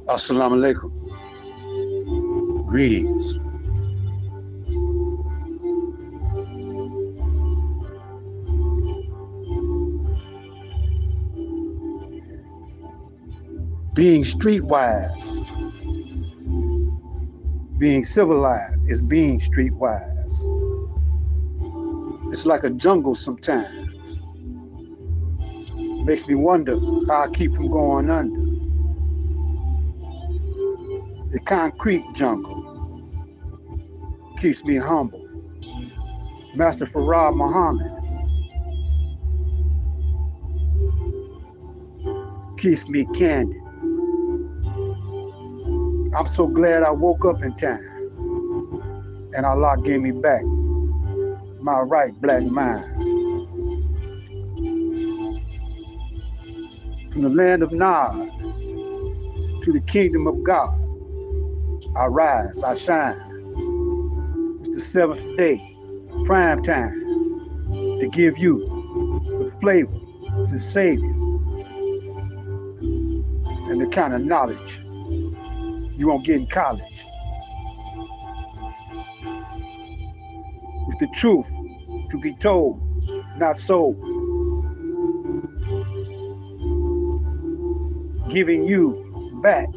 Assalamu alaikum. Greetings. Being streetwise, being civilized is being streetwise. It's like a jungle sometimes. Makes me wonder how I keep from going under. The concrete jungle keeps me humble. Master Farad Muhammad keeps me candid. I'm so glad I woke up in time and Allah gave me back my right black mind. From the land of Nod to the kingdom of God, I rise, I shine. It's the seventh day, prime time, to give you the flavor, the savior, and the kind of knowledge you won't get in college. With the truth to be told, not sold. Giving you back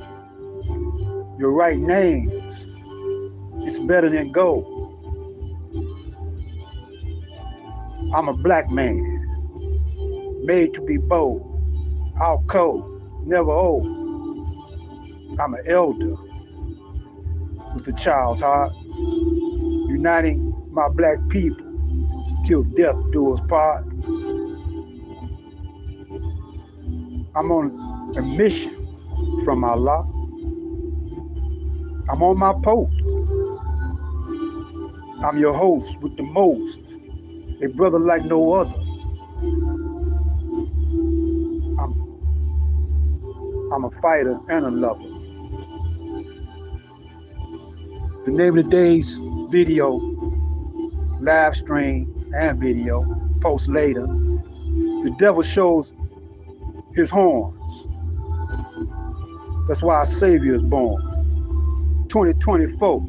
your right names. It's better than gold. I'm a black man, made to be bold, out cold, never old. I'm an elder with a child's heart, uniting my black people till death do us part. I'm on a mission from Allah. I'm on my post. I'm your host with the most, a brother like no other. I'm a fighter and a lover. The name of the day's video, live stream and video, post later. The devil shows his horns. That's why our Savior is born. 2024,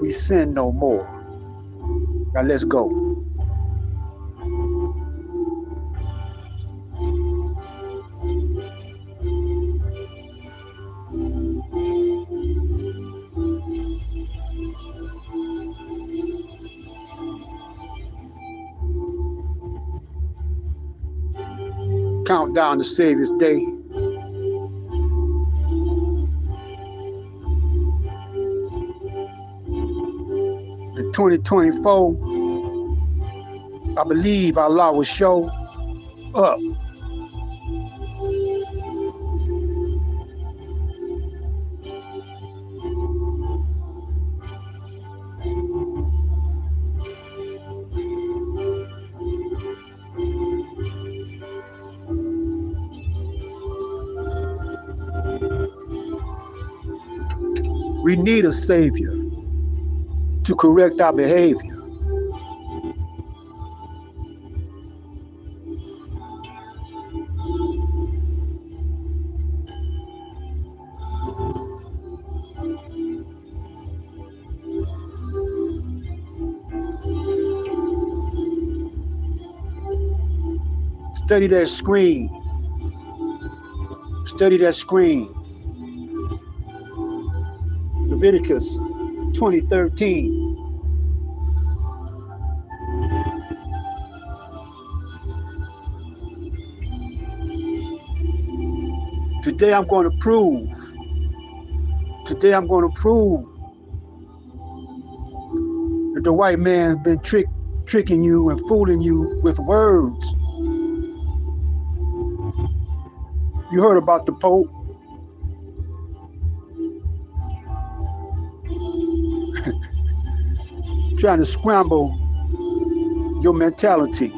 we sin no more. Now let's go. Countdown to Savior's Day. In 2024, I believe Allah will show up. We need a savior to correct our behavior. Study that screen. Study that screen. Leviticus 20:13. Today I'm going to prove that the white man has been tricking you and fooling you with words. You heard about the Pope. Trying to scramble your mentality.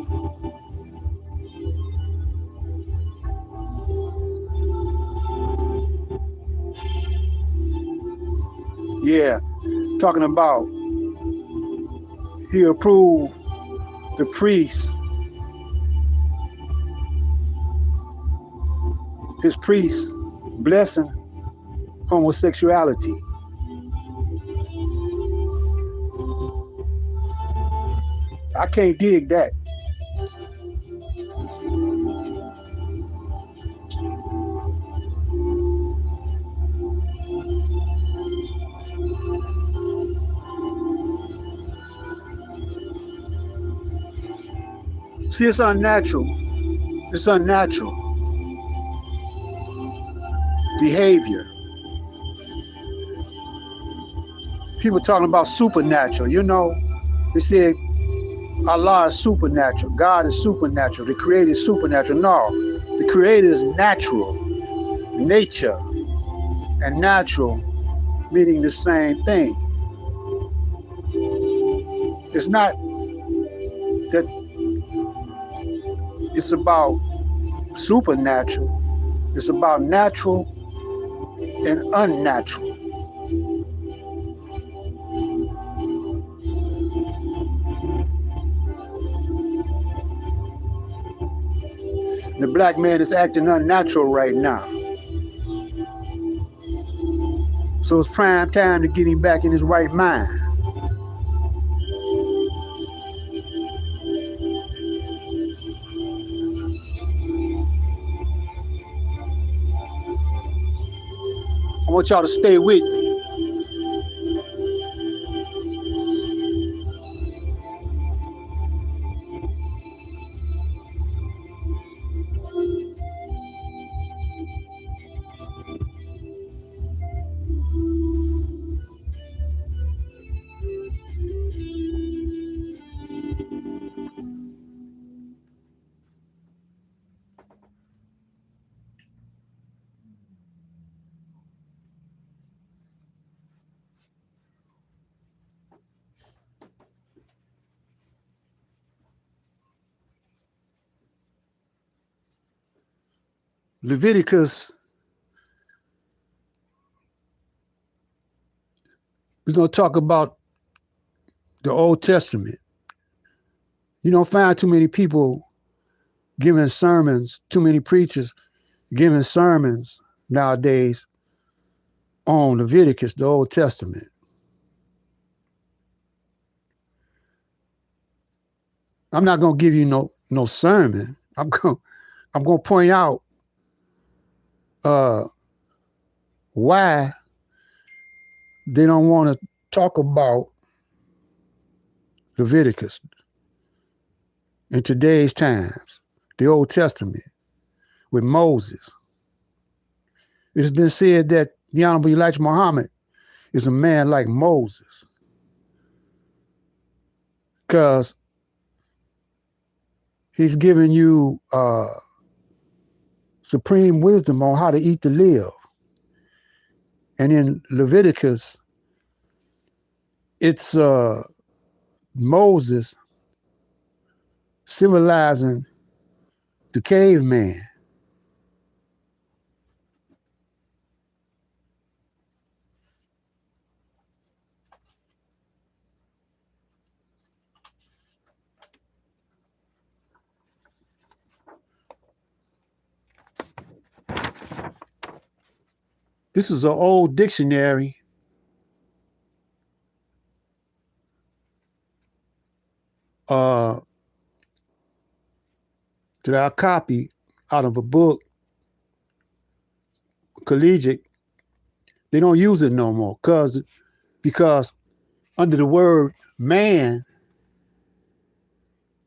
Yeah, talking about he approved the priest, his priest blessing homosexuality. I can't dig that. See, it's unnatural. It's unnatural behavior. People talking about supernatural. You know, they said Allah is supernatural. God is supernatural. The Creator is supernatural. No, the Creator is natural. Nature and natural meaning the same thing. It's not that it's about supernatural. It's about natural and unnatural. The black man is acting unnatural right now. So it's prime time to get him back in his right mind. I want y'all to stay with me. Leviticus, we're going to talk about the Old Testament. You don't find too many people giving sermons, too many preachers giving sermons nowadays on Leviticus, the Old Testament. I'm not going to give you no sermon. I'm going to point out why they don't want to talk about Leviticus in today's times, the Old Testament with Moses. It's been said that the Honorable Elijah Muhammad is a man like Moses because he's giving you supreme wisdom on how to eat to live. And in Leviticus, it's Moses civilizing the caveman. This is an old dictionary that I copied out of a book, collegiate. They don't use it no more because under the word man,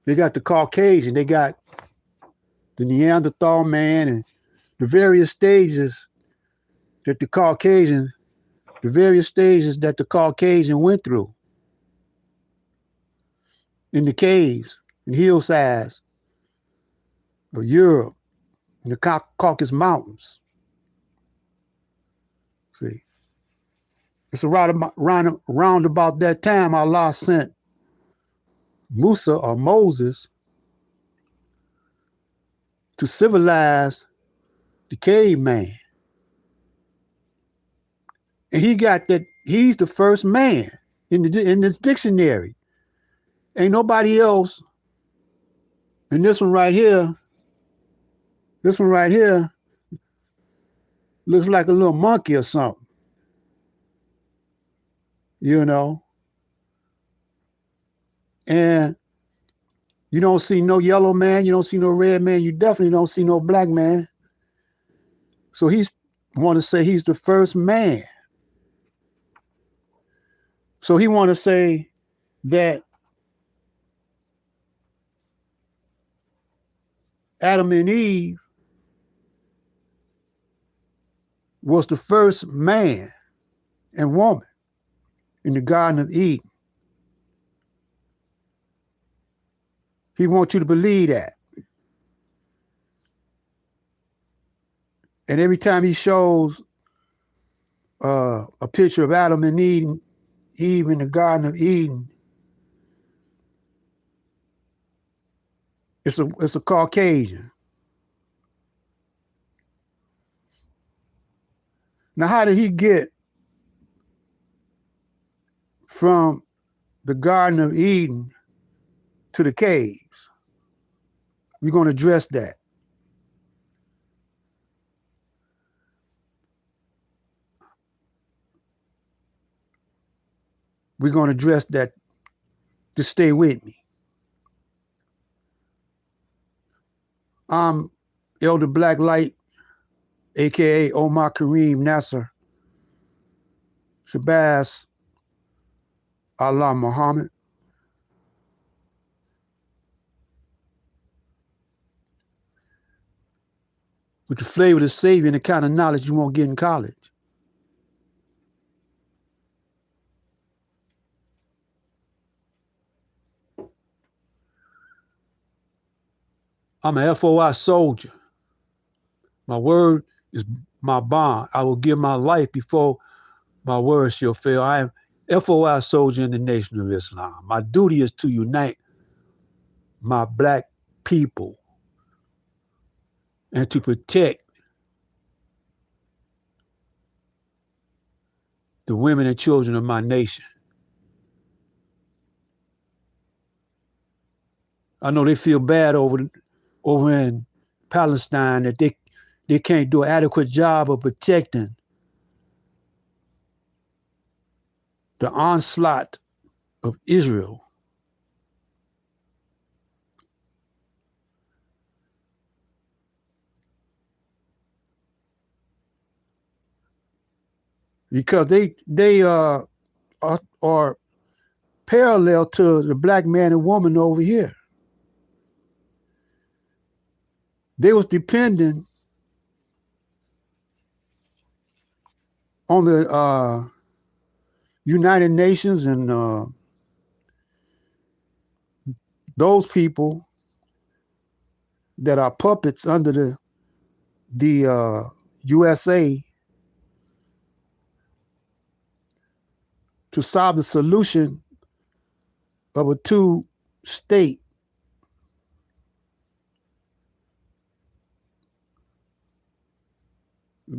they got the Caucasian, they got the Neanderthal man and the various stages that the Caucasian went through in the caves and hillsides of Europe and the Caucasus Mountains. See, it's around about that time Allah sent Musa or Moses to civilize the caveman. And he got that he's the first man in this dictionary. Ain't nobody else. And this one right here looks like a little monkey or something. you know, and you don't see no yellow man, you don't see no red man, you definitely don't see no black man. So he's want to say he's the first man. So he want to say that Adam and Eve was the first man and woman in the Garden of Eden. He wants you to believe that. And every time he shows a picture of Adam and Eve in the Garden of Eden, it's a Caucasian. Now, how did he get from the Garden of Eden to the caves? We're going to address that. We're going to address that. Just stay with me. I'm Elder Black Light, aka Omar Kareem Nasser Shabazz Allah Muhammad. With the flavor of the Savior and the kind of knowledge you won't get in college. I'm an FOI soldier. My word is my bond. I will give my life before my word shall fail. I am FOI soldier in the Nation of Islam. My duty is to unite my black people and to protect the women and children of my nation. I know they feel bad over in Palestine that they can't do an adequate job of protecting the onslaught of Israel. Because they are parallel to the black man and woman over here. They was depending on the United Nations and those people that are puppets under the USA to solve the solution of a two-state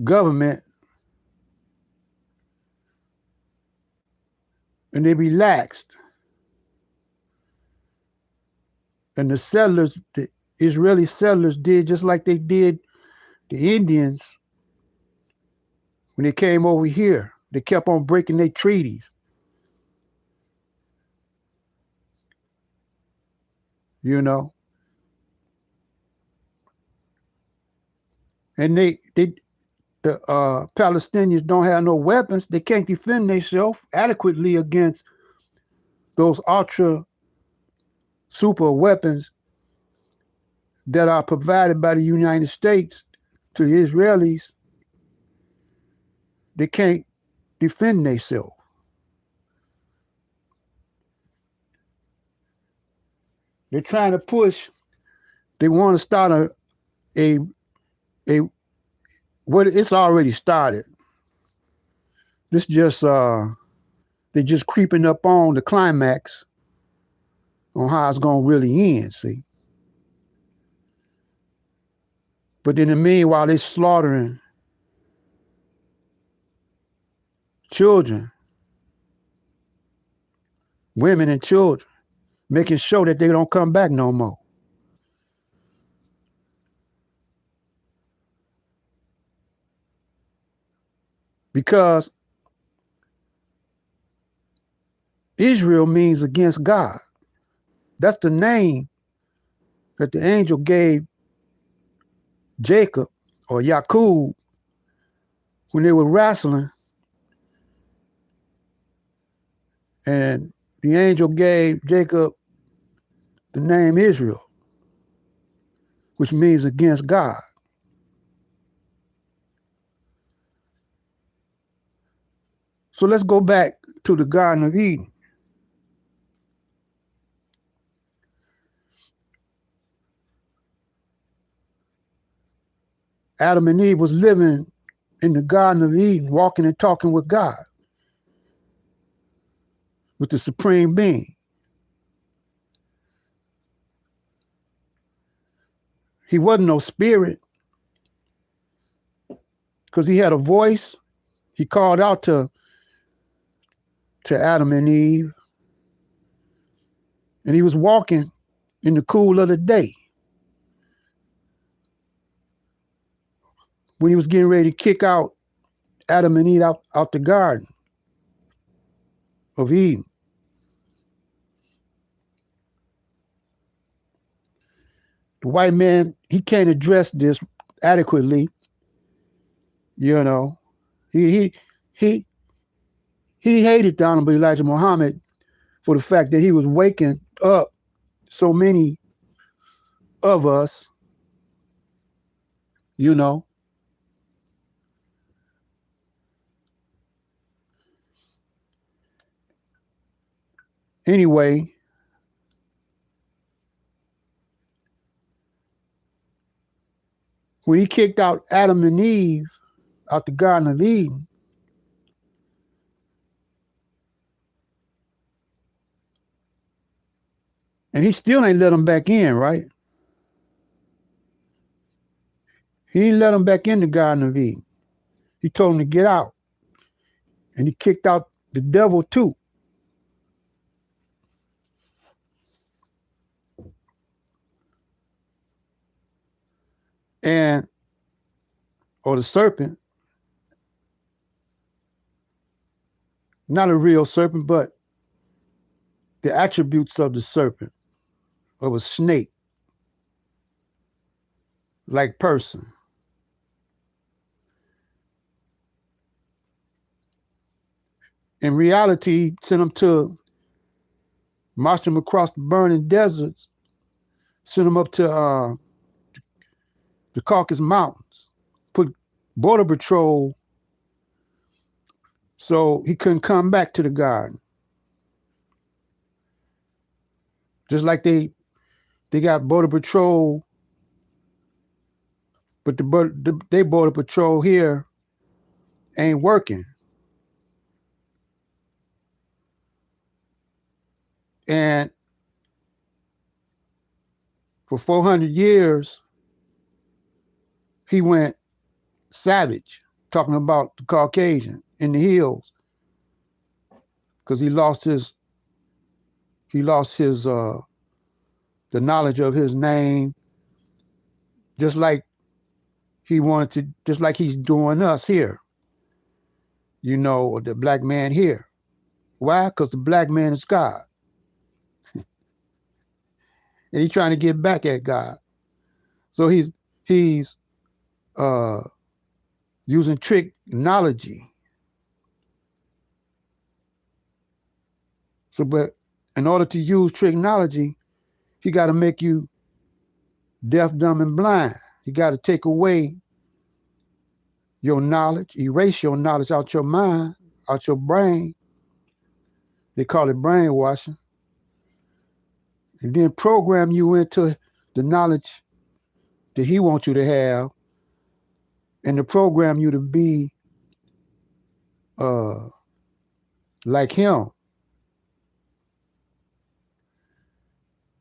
government, and they relaxed. And the settlers, the Israeli settlers, did just like they did the Indians when they came over here. They kept on breaking their treaties. You know, and the Palestinians don't have no weapons. They can't defend themselves adequately against those ultra super weapons that are provided by the United States to the Israelis. They can't defend themselves. They're trying to push. They want to start a what it's already started. This just they're just creeping up on the climax on how it's gonna really end. See, but in the meanwhile, they're slaughtering children, women, and children, making sure that they don't come back no more. Because Israel means against God. That's the name that the angel gave Jacob or Yaqub when they were wrestling, and the angel gave Jacob the name Israel, which means against God. So let's go back to the Garden of Eden. Adam and Eve was living in the Garden of Eden, walking and talking with God, with the Supreme Being. He wasn't no spirit because he had a voice. He called out to Adam and Eve, and he was walking in the cool of the day when he was getting ready to kick out Adam and Eve out the Garden of Eden. The white man, he can't address this adequately. You know, he hated the Honorable Elijah Muhammad for the fact that he was waking up so many of us, you know. Anyway, when he kicked out Adam and Eve out the Garden of Eden, and he still ain't let them back in, right? He didn't let them back in the Garden of Eden. He told them to get out. And he kicked out the devil too. And, or the serpent, not a real serpent, but the attributes of the serpent, of a snake, like person. In reality, he sent them to march them across the burning deserts, sent them up to the Caucasus Mountains, put border patrol so he couldn't come back to the garden. Just like they got border patrol, but they border patrol here ain't working. And for 400 years, he went savage, talking about the Caucasian in the hills, because he lost his the knowledge of his name, just like just like he's doing us here, you know, the black man here. Why? Because the black man is God. And he's trying to get back at God. So he's using technology. So, but in order to use technology, he got to make you deaf, dumb, and blind. He got to take away your knowledge, erase your knowledge out your mind, out your brain. They call it brainwashing. And then program you into the knowledge that he wants you to have, and to program you to be like him.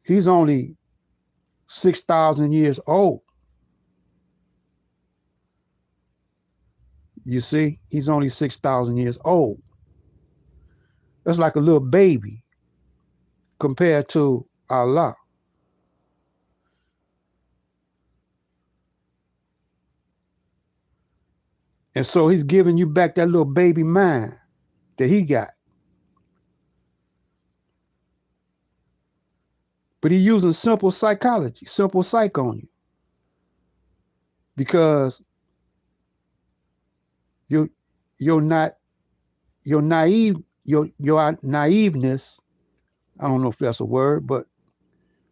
He's only 6,000 years old. You see, he's only 6,000 years old. That's like a little baby compared to Allah. And so he's giving you back that little baby mind that he got. But he's using simple psychology, simple psych on you. Because you're not your naiveness, I don't know if that's a word, but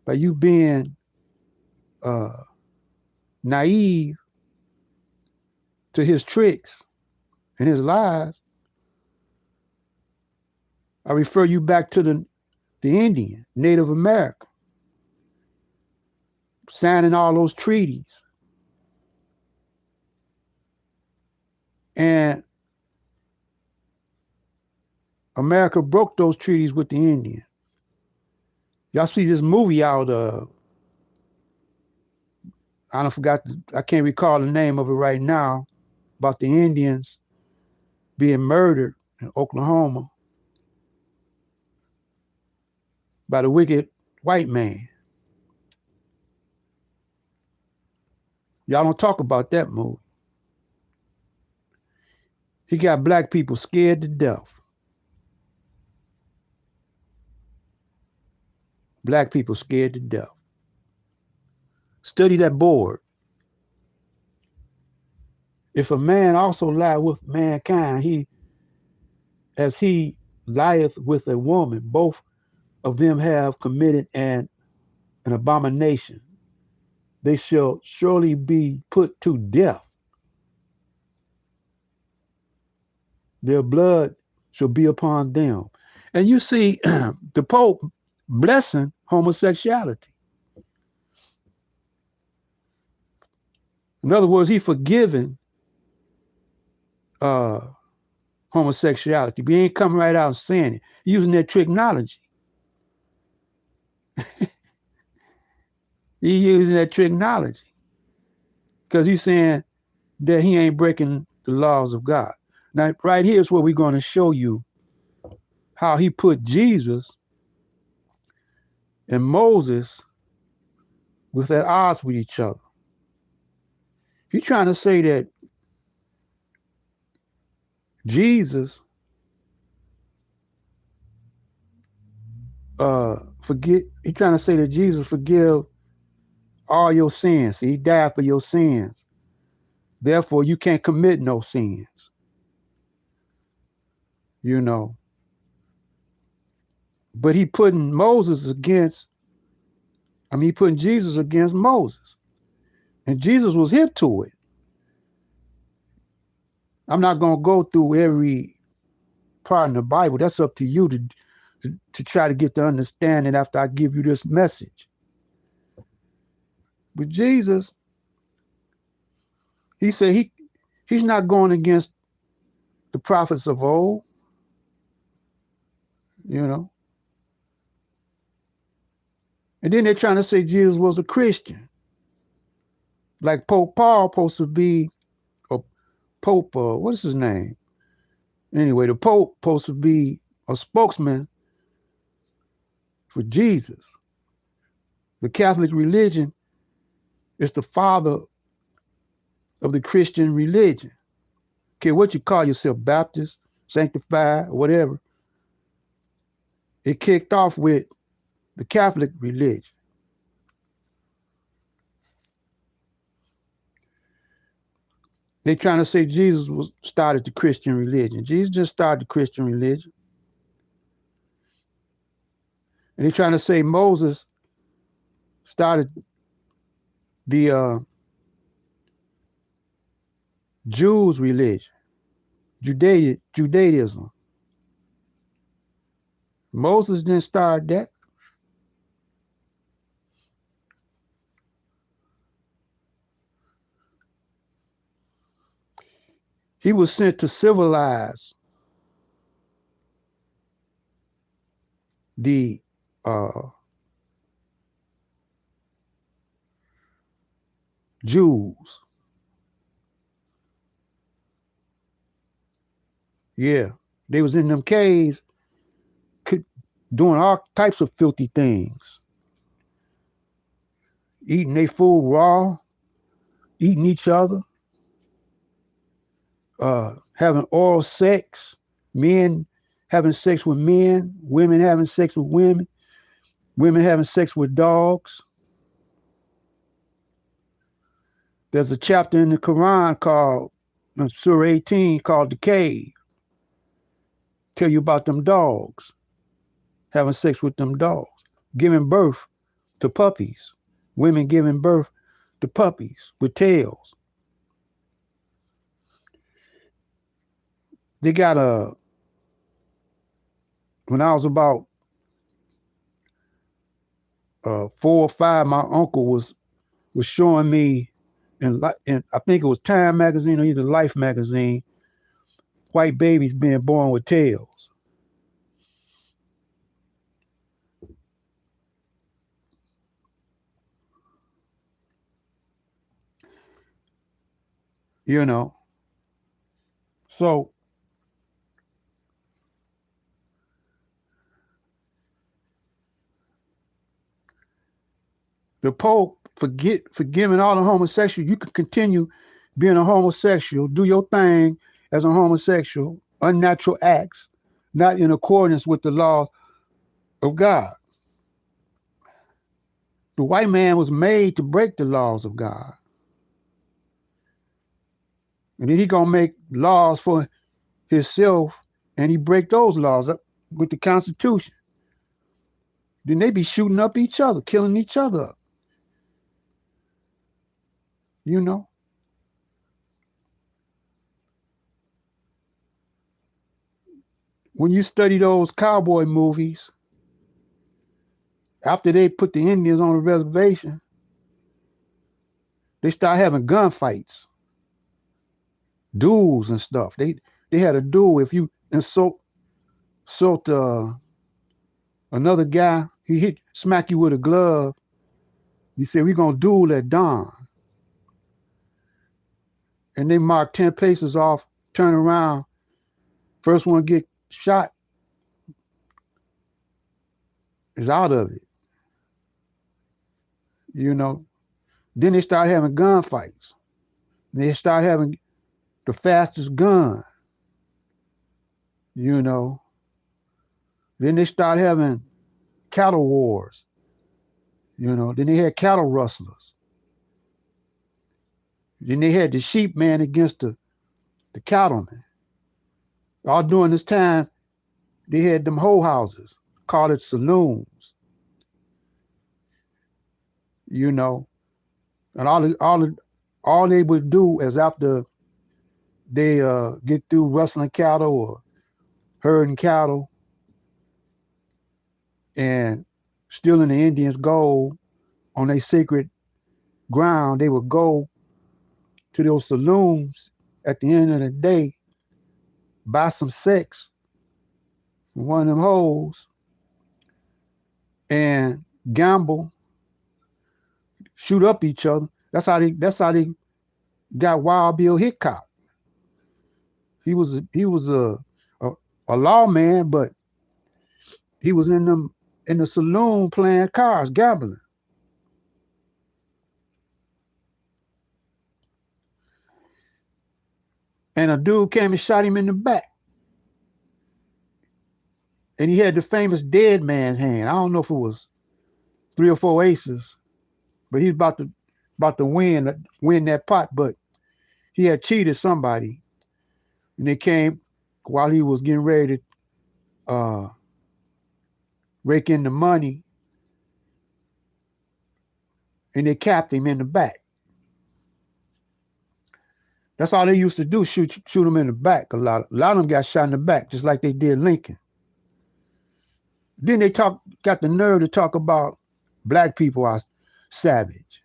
by you being naive to his tricks and his lies, I refer you back to the Indian, Native American, signing all those treaties. And America broke those treaties with the Indian. Y'all see this movie out I can't recall the name of it right now, about the Indians being murdered in Oklahoma by the wicked white man. Y'all don't talk about that movie. He got black people scared to death. Black people scared to death. Study that board. If a man also lie with mankind, as he lieth with a woman, both of them have committed an abomination. They shall surely be put to death. Their blood shall be upon them. And you see the Pope blessing homosexuality. In other words, he forgiving homosexuality, but he ain't coming right out and saying it, using that tricknology. He using that tricknology because he's saying that he ain't breaking the laws of God. Now, right here is where we're going to show you how he put Jesus and Moses with at odds with each other. He's trying to say that Jesus he's trying to say that Jesus forgive all your sins. He died for your sins. Therefore, you can't commit no sins. You know. But he putting Jesus against Moses. And Jesus was hip to it. I'm not going to go through every part in the Bible. That's up to you to try to get the understanding after I give you this message. But Jesus, he said he's not going against the prophets of old, you know. And then they're trying to say Jesus was a Christian. Like Pope Paul supposed to be, or Pope, what's his name? Anyway, the Pope supposed to be a spokesman for Jesus. The Catholic religion is the father of the Christian religion. Okay, what you call yourself, Baptist, sanctified, or whatever. It kicked off with the Catholic religion. They're trying to say Jesus started the Christian religion. Jesus just started the Christian religion. And they're trying to say Moses started the Jews' religion, Judaism. Moses didn't start that. He was sent to civilize the Jews. Yeah, they was in them caves doing all types of filthy things. Eating their food raw, eating each other, having oral sex, men having sex with men, women having sex with women. women having sex with dogs. There's a chapter in the Quran called Surah 18 called the cave. Tell you about them dogs, having sex with them dogs, giving birth to puppies, women giving birth to puppies with tails. They got when I was about 4 or 5, my uncle was showing me in I think it was Time magazine or either Life magazine, white babies being born with tails. You know, so the Pope forgiving all the homosexuals. You can continue being a homosexual, do your thing as a homosexual, unnatural acts, not in accordance with the laws of God. The white man was made to break the laws of God. And then he gonna make laws for himself, and he break those laws up with the Constitution. Then they be shooting up each other, killing each other up. You know? When you study those cowboy movies, after they put the Indians on the reservation, they start having gunfights, duels and stuff. They had a duel. If you insult another guy, he smack you with a glove. He said, "We're gonna duel at dawn." And they mark 10 paces off, turn around. First one get shot is out of it. You know. Then they start having gunfights. They start having the fastest gun. You know. Then they start having cattle wars. You know. Then they had cattle rustlers. Then they had the sheep man against the cattleman. All during this time, they had them hoe houses, called it saloons. You know. And all they would do is after they get through rustling cattle or herding cattle and stealing the Indians' gold on their sacred ground, they would go to those saloons at the end of the day, buy some sex from one of them hoes, and gamble, shoot up each other. That's how they got Wild Bill Hickok. He was a lawman, but he was in the saloon playing cards, gambling. And a dude came and shot him in the back. And he had the famous dead man's hand. I don't know if it was 3 or 4 aces, but he was about to win that pot, but he had cheated somebody. And they came while he was getting ready to rake in the money, and they capped him in the back. That's all they used to do, shoot him in the back. A lot of them got shot in the back, just like they did Lincoln. Then they got the nerve to talk about black people are savage.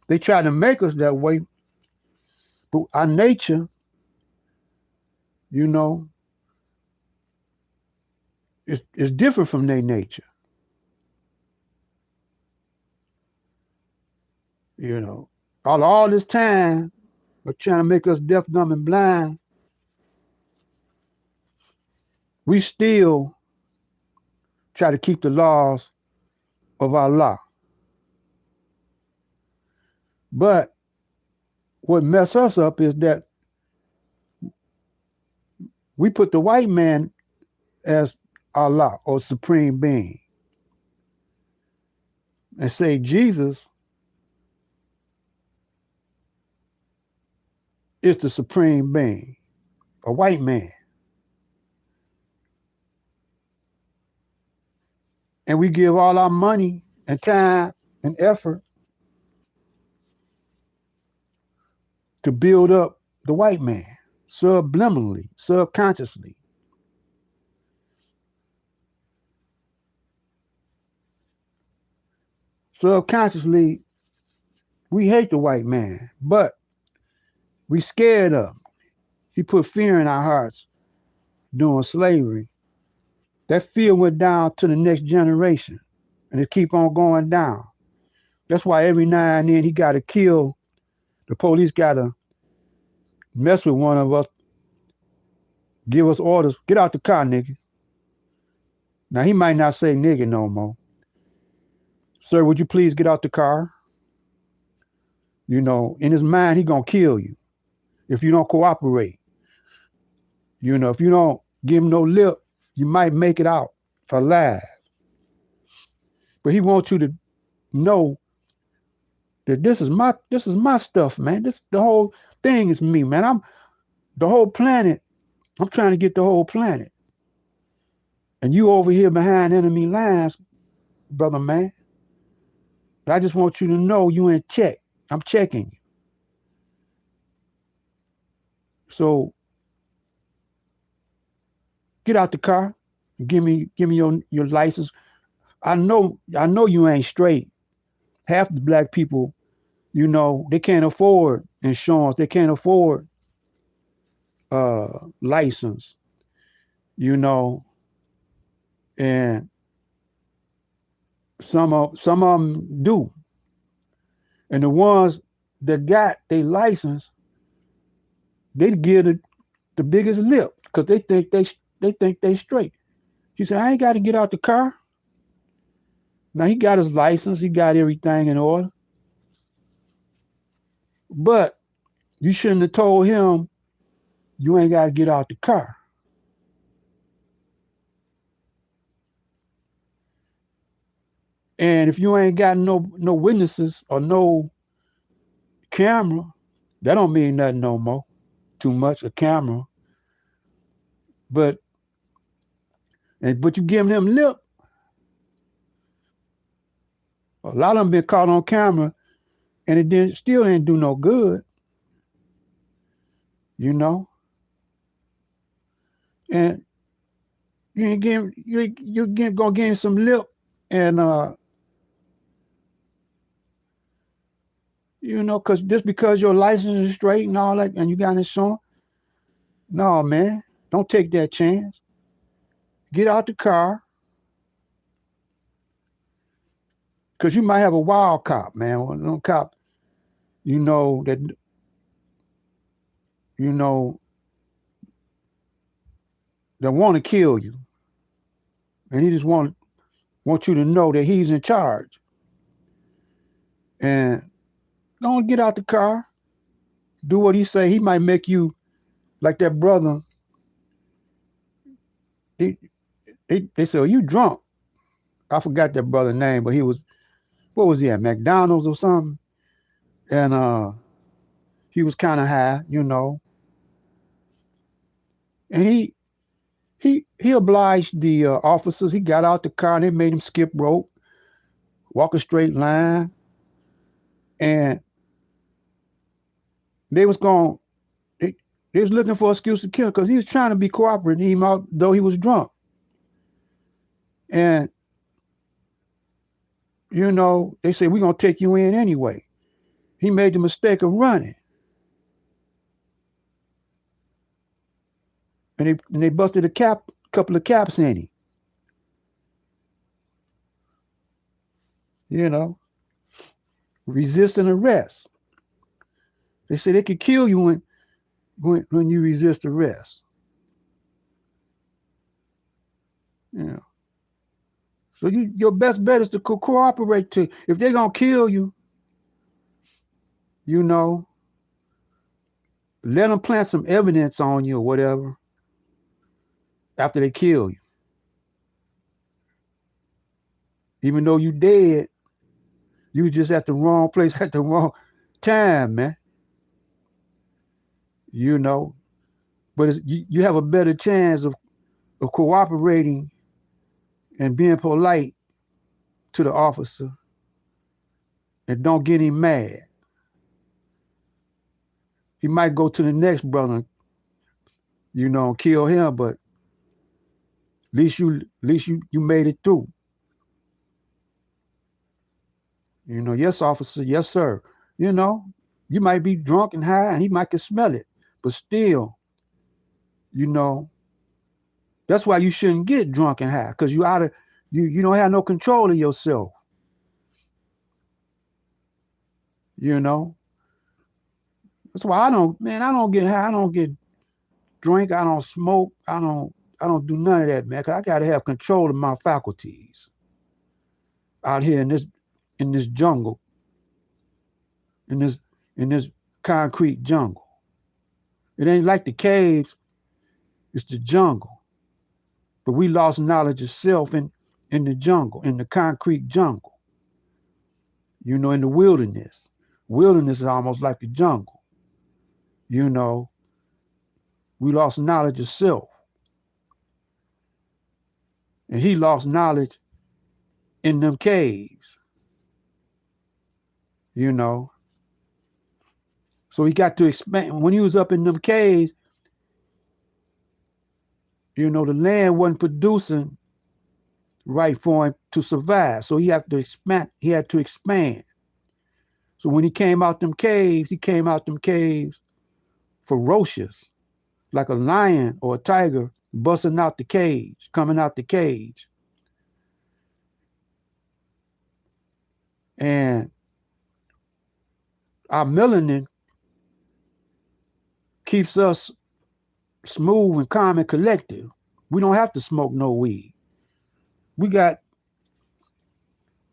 They try to make us that way, but our nature, you know, is different from their nature. You know, all this time, but trying to make us deaf, dumb, and blind, we still try to keep the laws of Allah. But what mess us up is that we put the white man as Allah or supreme being. and say Jesus is the supreme being, a white man. And we give all our money and time and effort to build up the white man subliminally, subconsciously. Subconsciously, we hate the white man, but we scared of him. He put fear in our hearts during slavery. That fear went down to the next generation, and it keep on going down. That's why every now and then he got to kill. The police got to mess with one of us, give us orders. Get out the car, nigga. Now he might not say nigga no more. Sir, would you please get out the car? You know, in his mind, he gonna kill you if you don't cooperate. You know, if you don't give him no lip, you might make it out alive. But he wants you to know that this is my stuff, man. The whole thing is me, man. I'm the whole planet. I'm trying to get the whole planet. And you over here behind enemy lines, brother man. But I just want you to know you in check. I'm checking you. So get out the car and give me your license. I know you ain't straight. Half the black people, you know, they can't afford insurance. They can't afford license, you know, and some of them do. And the ones that got their license, they give the biggest lip because they think they straight. He said, I ain't got to get out the car. Now he got his license, he got everything in order. But you shouldn't have told him you ain't got to get out the car. And if you ain't got no witnesses or no camera, that don't mean nothing no more. Too much a camera. But you giving him lip. A lot of them been caught on camera and it still didn't do no good. You know? And you're gonna give him some lip and you know, because your license is straight and all that and you got insurance. No, man, don't take that chance. Get out the car. Because you might have a wild cop, man. One of them cop, you know, that want to kill you. And he just want you to know that he's in charge. And don't get out the car. Do what he say. He might make you like that brother. They said, "Are you drunk?" I forgot that brother's name, but he was, what was he at, McDonald's or something? And he was kind of high, you know. And he obliged the officers. He got out the car and they made him skip rope, walk a straight line, and they was looking for an excuse to kill him because he was trying to be cooperative, even though he was drunk. And you know, they said, we're gonna take you in anyway. He made the mistake of running. And they busted a couple of caps in him. You know, resisting arrest. They said they could kill you when you resist arrest. You know. So your best bet is to cooperate. If they're gonna kill you, you know, let them plant some evidence on you or whatever after they kill you. Even though you dead, You just at the wrong place at the wrong time, man. You know, but you have a better chance of cooperating and being polite to the officer and don't get him mad. He might go to the next brother, kill him, but at least you made it through. Yes, officer, yes, sir. You know, you might be drunk and high and he might can smell it, but still, you know, that's why you shouldn't get drunk and high, because you don't have no control of yourself. You know, that's why I don't get high, I don't get drink, I don't smoke, I don't do none of that, man. 'Cause I gotta have control of my faculties out here in this jungle, in this in this concrete jungle. It ain't like the caves, it's the jungle. But we lost knowledge of self in the jungle, in the concrete jungle. In the wilderness. Wilderness is almost like the jungle. You know, we lost knowledge of self. And he lost knowledge in them caves. You know. So he got to expand. When he was up in them caves, the land wasn't producing right for him to survive. So he had to expand. He had to expand. So when he came out them caves, ferocious, like a lion or a tiger busting out the cage, coming out the cage. And our melanin keeps us smooth and calm and collective. We don't have to smoke no weed. We got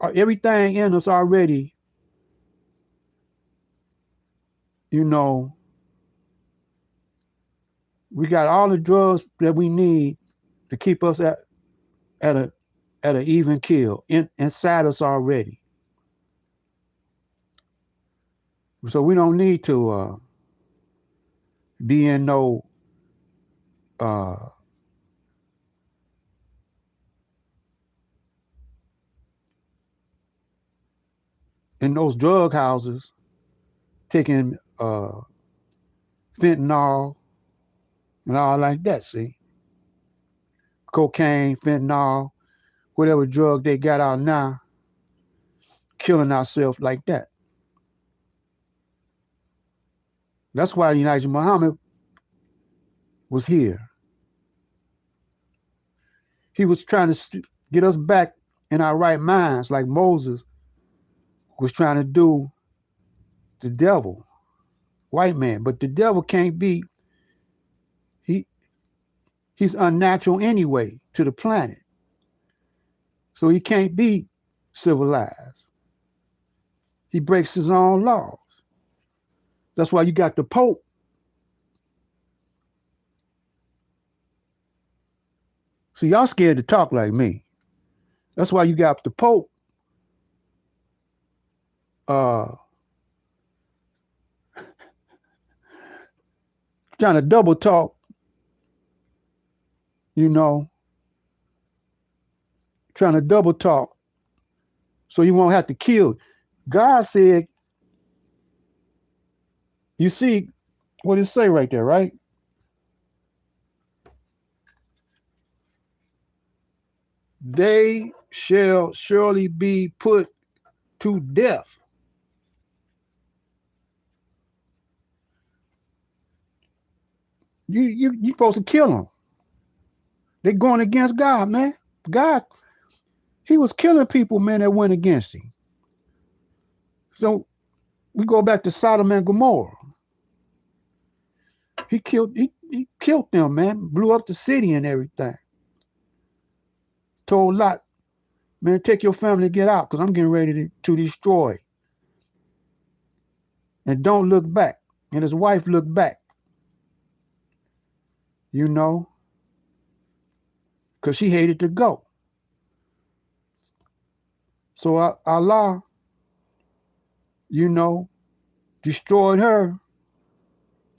everything in us already, we got all the drugs that we need to keep us at an even kill inside us already. So we don't need to be in no in those drug houses taking fentanyl and all like that. See, cocaine, fentanyl, whatever drug they got out now, killing ourselves like that. That's why Elijah Muhammad was here. He was trying to get us back in our right minds, like Moses was trying to do the devil, white man. But the devil can't be, he's unnatural anyway to the planet. So he can't be civilized. He breaks his own laws. That's why you got the Pope. See, y'all scared to talk like me. That's why you got the Pope trying to double talk, trying to double talk so he won't have to kill. God said, you see what it say right there, right? They shall surely be put to death. You supposed to kill them. They're going against God, man. God, he was killing people, man, that went against him. So we go back to Sodom and Gomorrah. He killed them, man. Blew up the city and everything. Told Lot, man, take your family and get out, because I'm getting ready to destroy. And don't look back. And his wife looked back. Because she hated to go. So Allah you know, destroyed her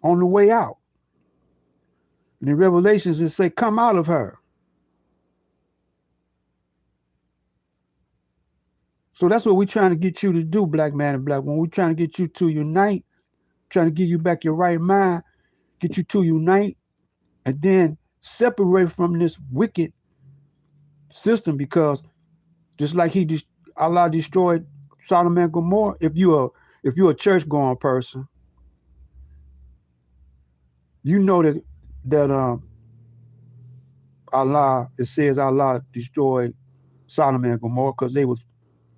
on the way out. And in Revelations, it say, come out of her. So that's what we're trying to get you to do, black man and black woman. We're trying to get you to unite, trying to give you back your right mind, get you to unite, and then separate from this wicked system, because just like Allah destroyed Sodom and Gomorrah, if you're a church going person, you know that Allah, it says Allah destroyed Sodom and Gomorrah because they was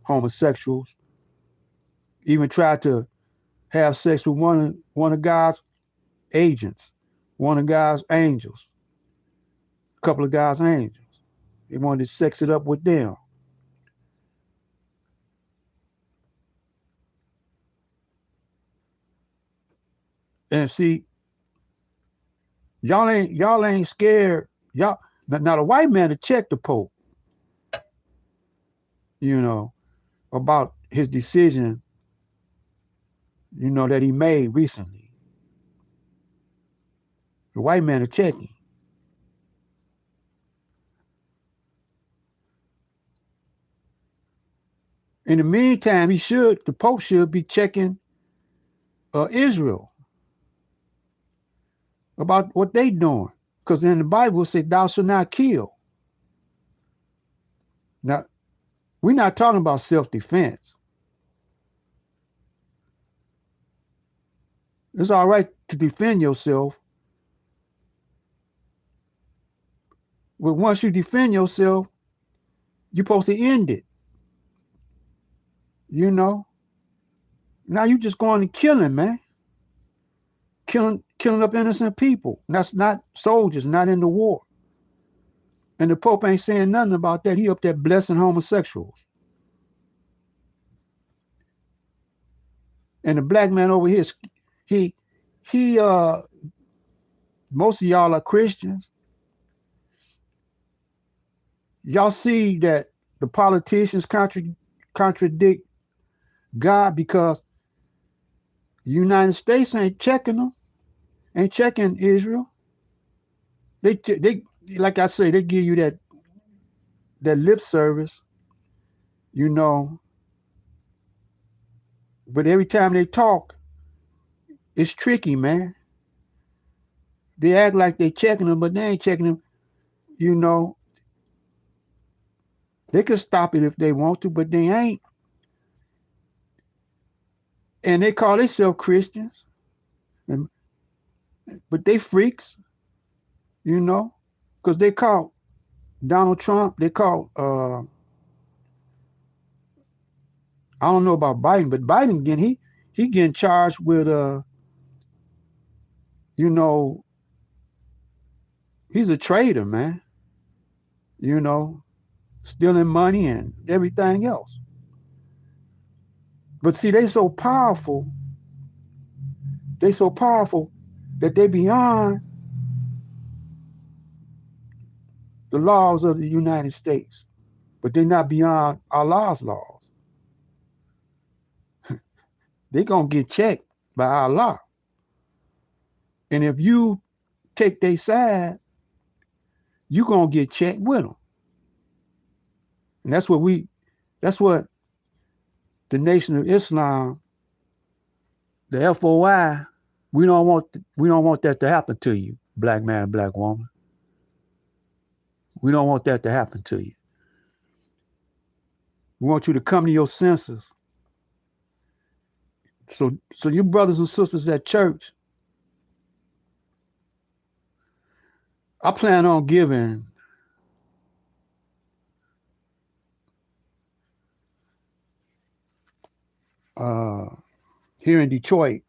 homosexuals, even tried to have sex with one of God's agents, one of God's angels, a couple of God's angels. They wanted to sex it up with them. And see, y'all ain't scared. Y'all, now the white man to check the Pope, you know, about his decision, you know, that he made recently. The white man to check him. In the meantime, the Pope should be checking Israel about what they doing. Because in the Bible it says, thou shalt not kill. Now, we're not talking about self-defense. It's all right to defend yourself. But once you defend yourself, you're supposed to end it. You know? Now you just going and killing, man. Killing up innocent people. That's not soldiers, not in the war. And the Pope ain't saying nothing about that. He up there blessing homosexuals. And the black man over here, he most of y'all are Christians. Y'all see that the politicians contradict God because the United States ain't checking them, ain't checking Israel. They like I say, they give you that lip service, you know. But every time they talk, it's tricky, man. They act like they checking them, but they ain't checking them. You know, they could stop it if they want to, but they ain't. And they call themselves Christians, but they freaks, you know, because they call Donald Trump. They call I don't know about Biden, but Biden again, he getting charged with you know, he's a traitor, man. You know, stealing money and everything else. But see, they so powerful. They so powerful that they beyond the laws of the United States, but they're not beyond Allah's laws. They're gonna get checked by Allah. And if you take their side, you're gonna get checked with them. And that's what the Nation of Islam, the FOI, we don't want that to happen to you, black man, black woman. We don't want that to happen to you. We want you to come to your senses. So your brothers and sisters at church, I plan on giving here in Detroit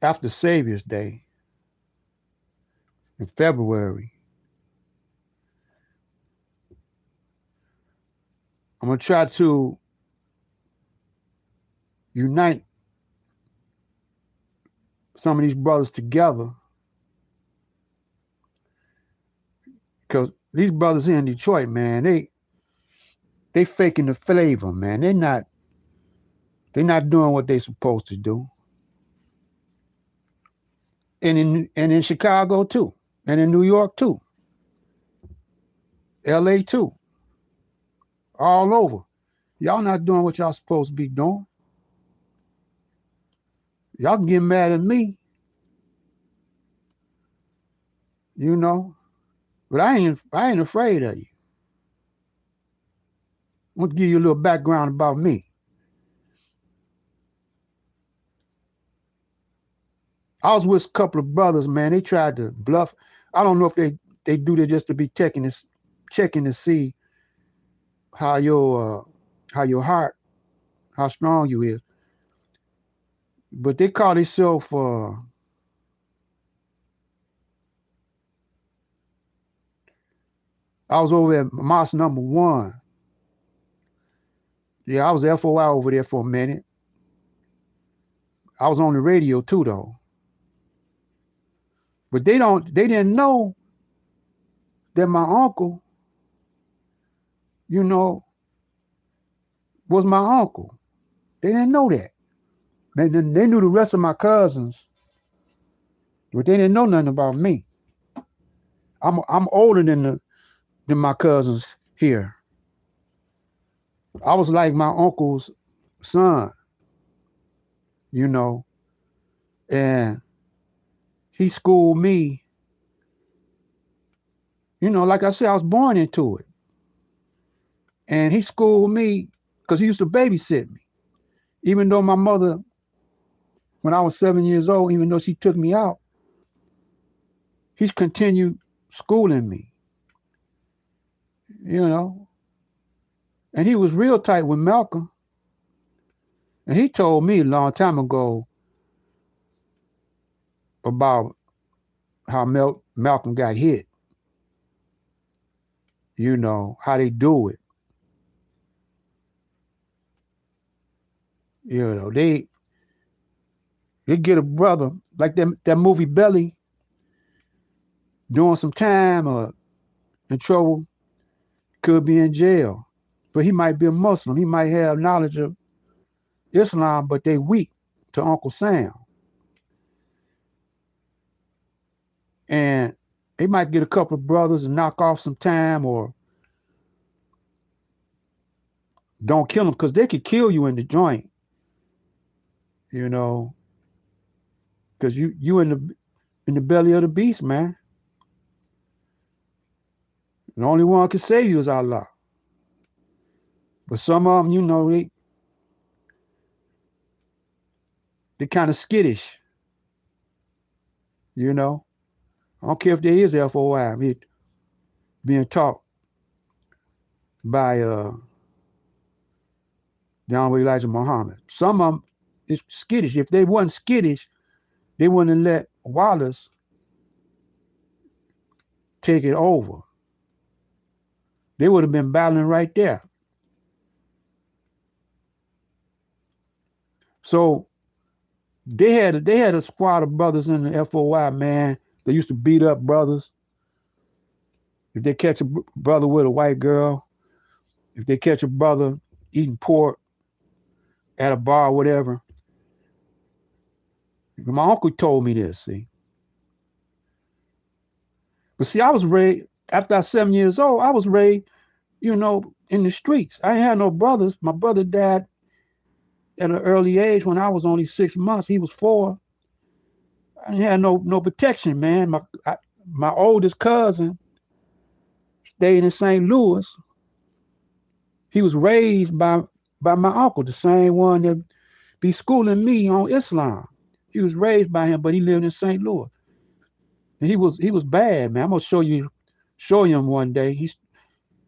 after Savior's Day in February. I'm gonna try to unite some of these brothers together, because These brothers here in Detroit, man, they faking the flavor, man. They're not doing what they supposed to do. And in Chicago too. And in New York too. LA too. All over. Y'all not doing what y'all supposed to be doing. Y'all can get mad at me, you know, but I ain't afraid of you. I want to give you a little background about me. I was with a couple of brothers, man. They tried to bluff. I don't know if they do that just to be checking to see how your heart, how strong you is. But they call themselves I was over at Mosque number 1. Yeah, I was FOI over there for a minute. I was on the radio too though. But they didn't know that my uncle, you know, was my uncle. They didn't know that. They knew the rest of my cousins, but they didn't know nothing about me. I'm older than my cousins here. I was like my uncle's son, you know, and he schooled me. You know, like I said, I was born into it. And he schooled me because he used to babysit me. Even though my mother, when I was 7 years old, even though she took me out, he's continued schooling me, you know. And he was real tight with Malcolm. And he told me a long time ago about how Malcolm got hit, you know, how they do it. You know, they get a brother like that movie Belly doing some time or in trouble, could be in jail. But he might be a Muslim. He might have knowledge of Islam, but they weak to Uncle Sam. And they might get a couple of brothers and knock off some time or don't kill them because they could kill you in the joint, you know, because you in the belly of the beast, man. The only one can save you is Allah. But some of them, you know, they kind of skittish, you know. I don't care if there is FOI being taught by the Honorable Elijah Muhammad. Some of them is skittish. If they wasn't skittish, they wouldn't have let Wallace take it over. They would have been battling right there. So they had a squad of brothers in the FOI, man. They used to beat up brothers. If they catch a brother with a white girl, if they catch a brother eating pork at a bar or whatever. My uncle told me this, see. But see, I was raised, after I was 7 years old, I was raised, you know, in the streets. I ain't had no brothers. My brother died at an early age when I was only 6 months. He was 4. I didn't have no protection, man. My oldest cousin stayed in St. Louis. He was raised by my uncle, the same one that be schooling me on Islam. He was raised by him, but he lived in St. Louis. And he was bad, man. I'm gonna show you him one day.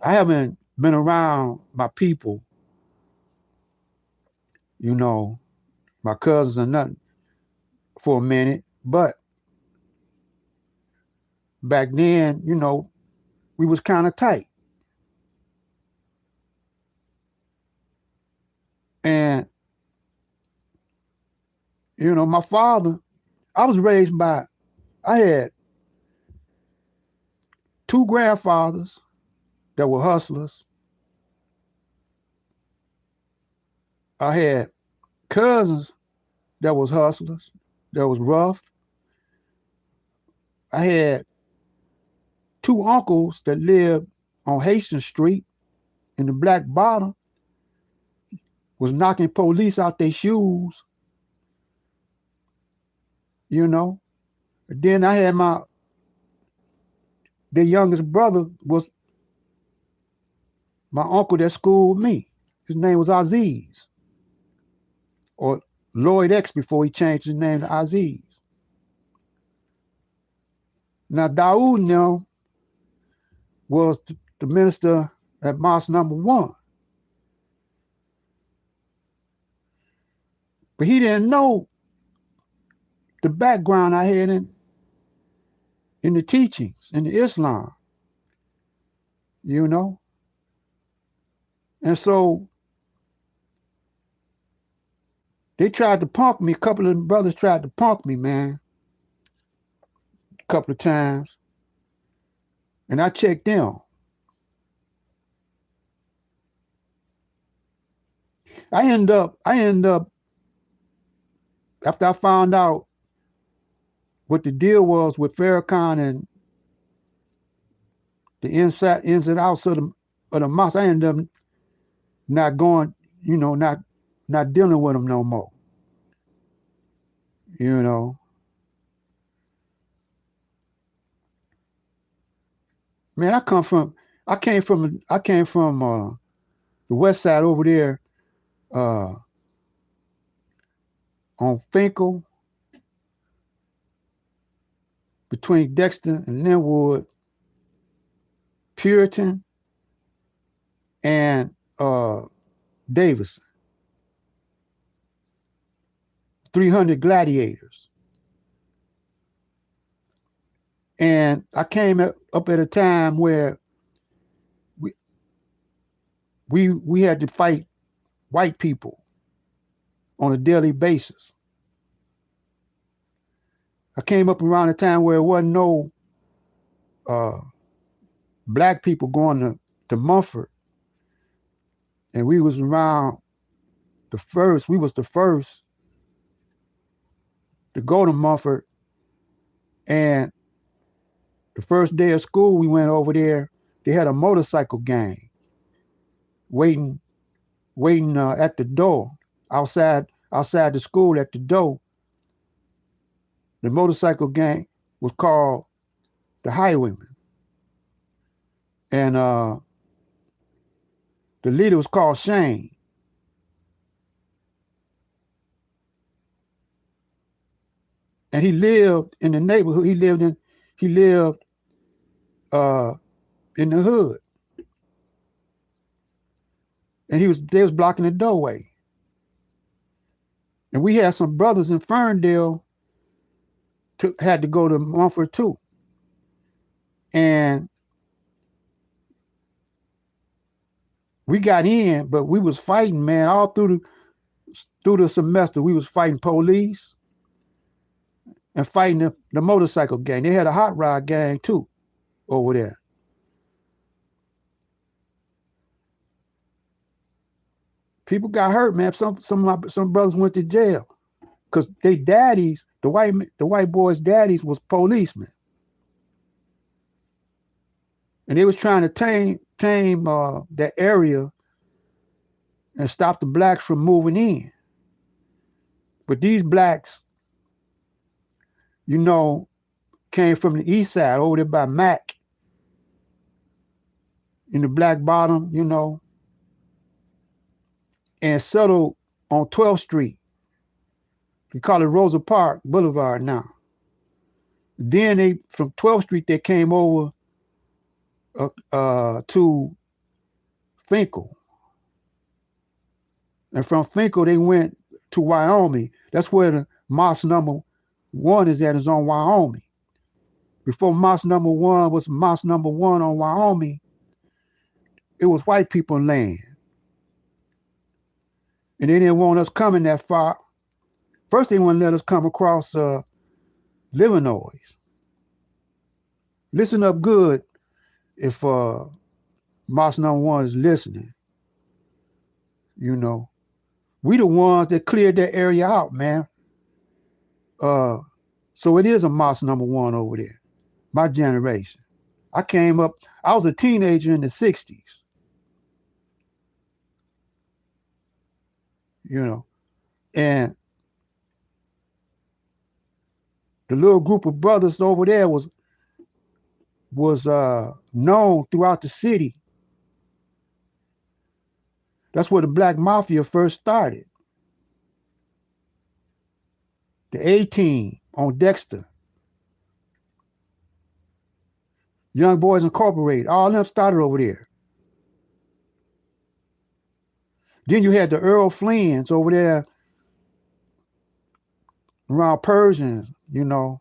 I haven't been around my people, you know, my cousins or nothing for a minute. But back then, you know, we was kind of tight. And, you know, my father, I was raised by, I had two grandfathers that were hustlers. I had cousins that was hustlers, that was rough. I had two uncles that lived on Hastings Street in the Black Bottom, was knocking police out their shoes, you know. And then I had the youngest brother was my uncle that schooled me. His name was Aziz, or Lloyd X before he changed his name to Aziz. Now Daoud now was the minister at Mosque number 1. But he didn't know the background I had in the teachings, in the Islam, you know. And so they tried to punk me. A couple of them brothers tried to punk me, man, a couple of times. And I checked them. I end up, after I found out what the deal was with Farrakhan and the ins and outs of the mosque, I ended up not going, you know, not dealing with them no more. You know. Man, I came from the west side over there, on Finkel, between Dexter and Linwood, Puritan, and Davison. 300 gladiators. And I came up at a time where we had to fight white people on a daily basis. I came up around a time where there wasn't no black people going to Mumford. And we was around we was the first to go to Mumford. And the first day of school, we went over there. They had a motorcycle gang waiting at the door, outside the school at the door. The motorcycle gang was called the Highwaymen. And the leader was called Shane. And he lived in the neighborhood. He lived in the hood. And they was blocking the doorway. And we had some brothers in Ferndale had to go to Mumford too. And we got in, but we was fighting, man, all through the semester. We was fighting police and fighting the motorcycle gang. They had a hot rod gang too over there. People got hurt, man. Some brothers went to jail because they daddies, the white boys' daddies was policemen, and they was trying to tame that area and stop the blacks from moving in. But these blacks, you know, came from the east side over there by Mac in the Black Bottom, you know, and settled on 12th Street. We call it Rosa Parks Boulevard now. Then from 12th Street, they came over to Finkel. And from Finkel, they went to Wyoming. That's where the mosque number 1 is on Wyoming. Before mosque number 1 was mosque number 1 on Wyoming, it was white people land. And they didn't want us coming that far. First, they wouldn't let us come across Illinois. Listen up good. if Moss number one is listening, you know, we the ones that cleared that area out, man. So it is a Moss number one over there. My generation. I came up, I was a teenager in the 60s, you know, and the little group of brothers over there was known throughout the city. That's where the Black Mafia first started. The A-Team on Dexter, Young Boys Incorporated, all of them started over there. Then you had the Earl Flynn's over there around Persians, you know,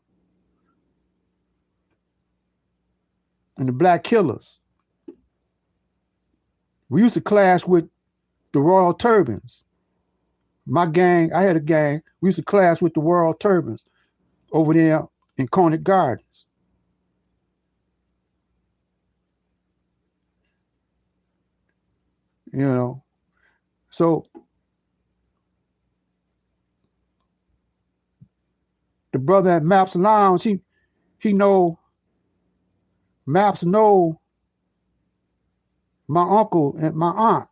and the Black Killers. We used to clash with the Royal Turbans. My gang, I had a gang, we used to clash with the Royal Turbans over there in Conant Gardens. You know, so the brother at Maps Lounge, he know Maps know my uncle and my aunt.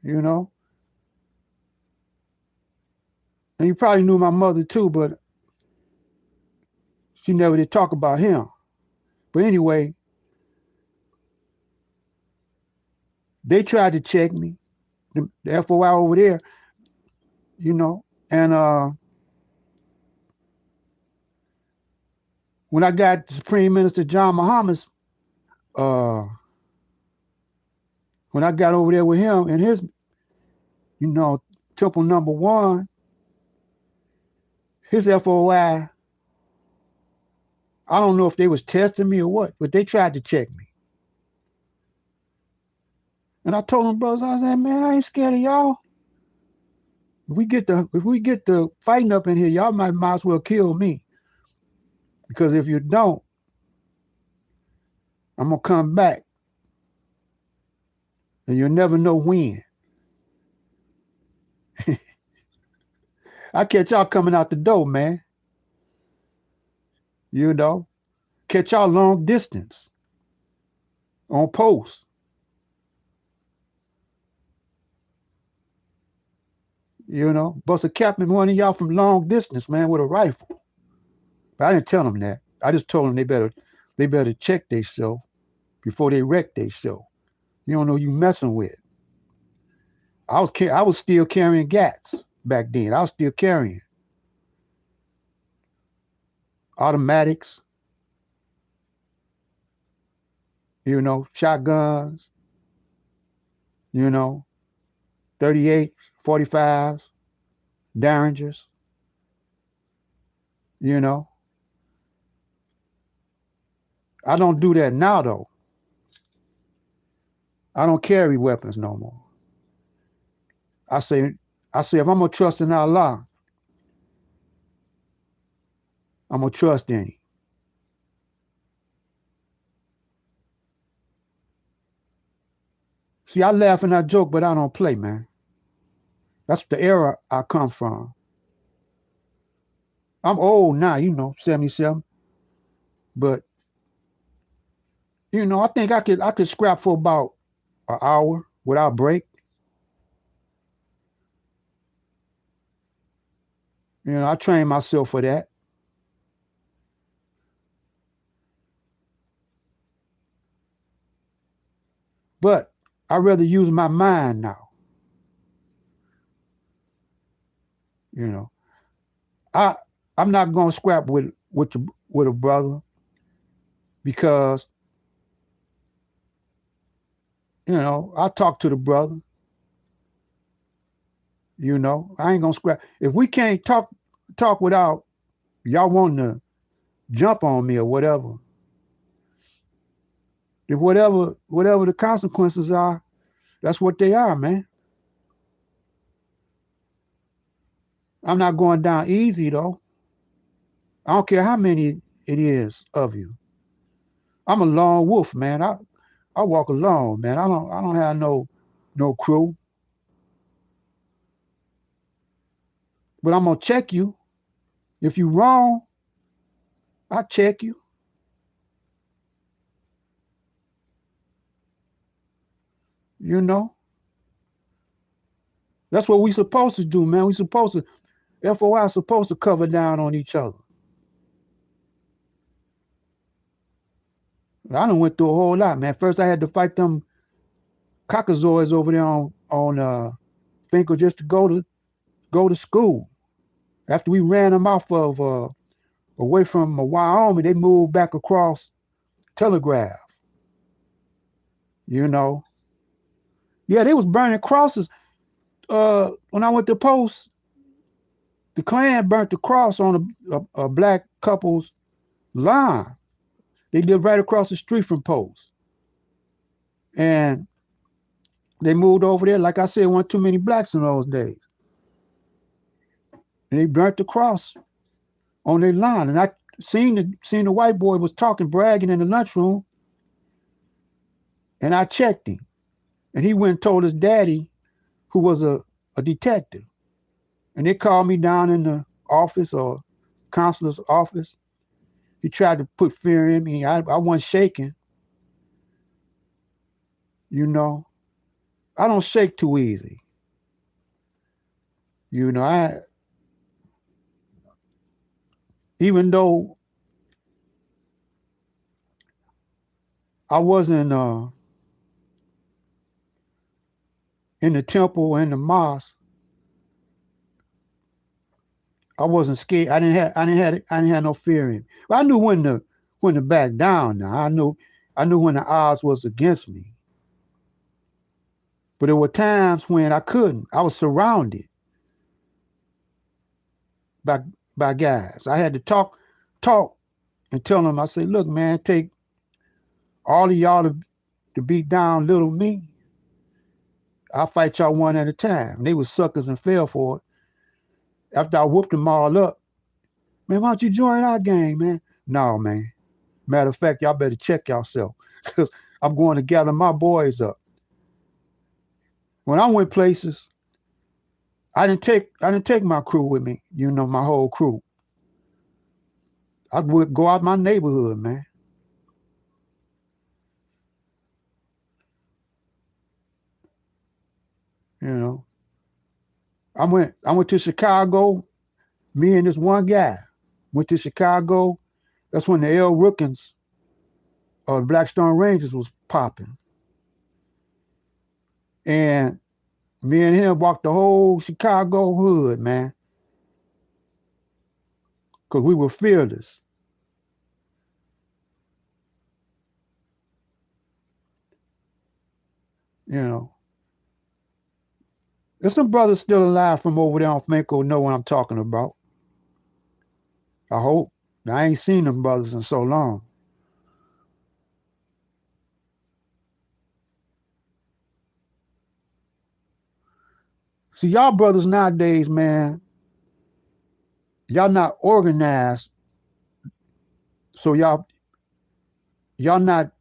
You know, and he probably knew my mother too, but she never did talk about him. But anyway, they tried to check me, the FOI over there, you know, and when I got Supreme Minister John Muhammad's, uh, when I got over there with him and his, you know, Temple number one, his FOI, I don't know if they was testing me or what, but they tried to check me. And I told them, brothers, I said, man, I ain't scared of y'all. If we get the fighting up in here, y'all might as well kill me. Because if you don't, I'm gonna come back. And you'll never know when. I catch y'all coming out the door, man. You know, catch y'all long distance on post. You know, bust a cap in one of y'all from long distance, man, with a rifle. But I didn't tell them that. I just told them they better check themselves before they wreck themselves. You don't know who you messing with. I was still carrying gats back then. I was still carrying automatics, you know, shotguns, you know, 38s, 45s, Derringers, you know. I don't do that now though. I don't carry weapons no more. I say if I'm gonna trust in Allah, I'm gonna trust in Him. See, I laugh and I joke, but I don't play, man. That's the era I come from. I'm old now, you know, 77. But you know, I think I could scrap for about an hour without break. You know, I train myself for that. But I rather use my mind now. You know, I I'm not gonna scrap with a brother because you know I talk to the brother. You know, I ain't gonna scrap. If we can't talk without y'all wanting to jump on me or whatever, if whatever the consequences are, that's what they are, man. I'm not going down easy though. I don't care how many it is of you. I'm a lone wolf, man. I walk alone, man. I don't have no crew. But I'm gonna check you. If you wrong, I check you. You know, that's what we supposed to do, man. We supposed to FOI supposed to cover down on each other. I done went through a whole lot, man. First I had to fight them cockazoids over there on Finkel just to go to school. After we ran them off of away from Wyoming, they moved back across Telegraph. You know, yeah, they was burning crosses. When I went to Post, the Klan burnt the cross on a black couple's lawn. They lived right across the street from Post, and they moved over there. Like I said, weren't too many blacks in those days, and they burnt the cross on their lawn. And I seen the white boy was talking, bragging in the lunchroom, and I checked him, and he went and told his daddy, who was a detective, and they called me down in the office or counselor's office. He tried to put fear in me. I wasn't shaking, you know. I don't shake too easy. You know, even though I wasn't in the temple and the mosque, I wasn't scared. I didn't have no fear in me. But I knew when to back down. Now I knew when the odds was against me. But there were times when I couldn't. I was surrounded by guys. I had to talk and tell them. I said, look, man, take all of y'all to beat down little me. I'll fight y'all one at a time. And they was suckers and fell for it. After I whooped them all up, man, why don't you join our gang, man? No, man. Matter of fact, y'all better check yourself, because I'm going to gather my boys up. When I went places, I didn't take my crew with me, you know, my whole crew. I would go out my neighborhood, man. You know. I went to Chicago, me and this one guy went to Chicago. That's when the L. Rookins or the Blackstone Rangers was popping. And me and him walked the whole Chicago hood, man. Because we were fearless. You know. There's some brothers still alive from over there on Finkel know what I'm talking about. I hope. I ain't seen them brothers in so long. See, y'all brothers nowadays, man, y'all not organized. So y'all not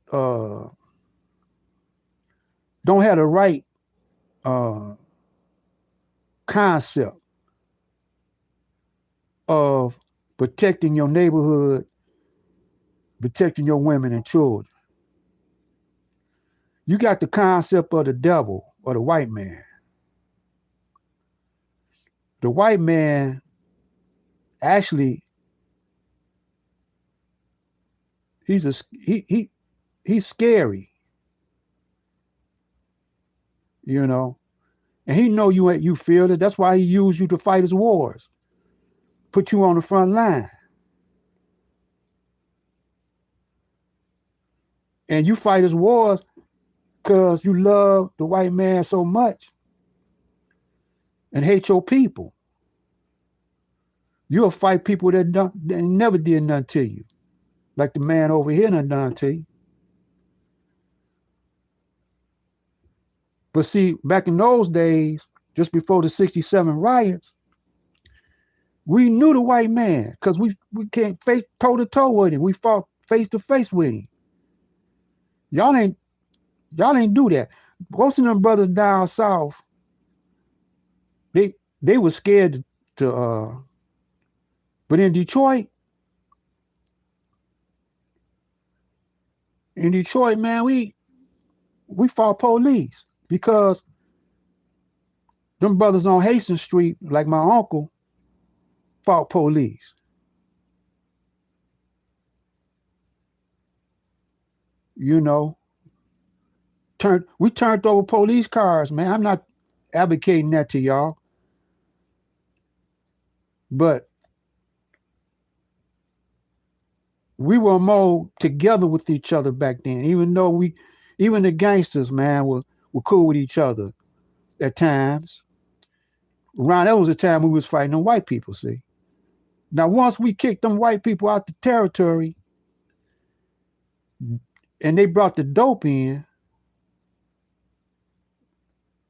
don't have the right uh concept of protecting your neighborhood, protecting your women and children. You got the concept of the devil or the white man. The white man actually he's scary, you know, and he know you feel it. That's why he used you to fight his wars, put you on the front line, and you fight his wars because you love the white man so much and hate your people. You'll fight people that never did nothing to you, like the man over here done to you. But see, back in those days, just before the '67 riots, We knew the white man because we can't face toe to toe with him. We fought face to face with him. Y'all ain't y'all ain't do that. Most of them brothers down south, they they were scared to but in Detroit, man, we fought police because them brothers on Hastings Street, like my uncle, fought police. You know, we turned over police cars, man. I'm not advocating that to y'all, but we were more together with each other back then. Even though even the gangsters, man, were cool with each other at times. Around that was the time we was fighting the white people. See, now once we kicked them white people out the territory, and they brought the dope in.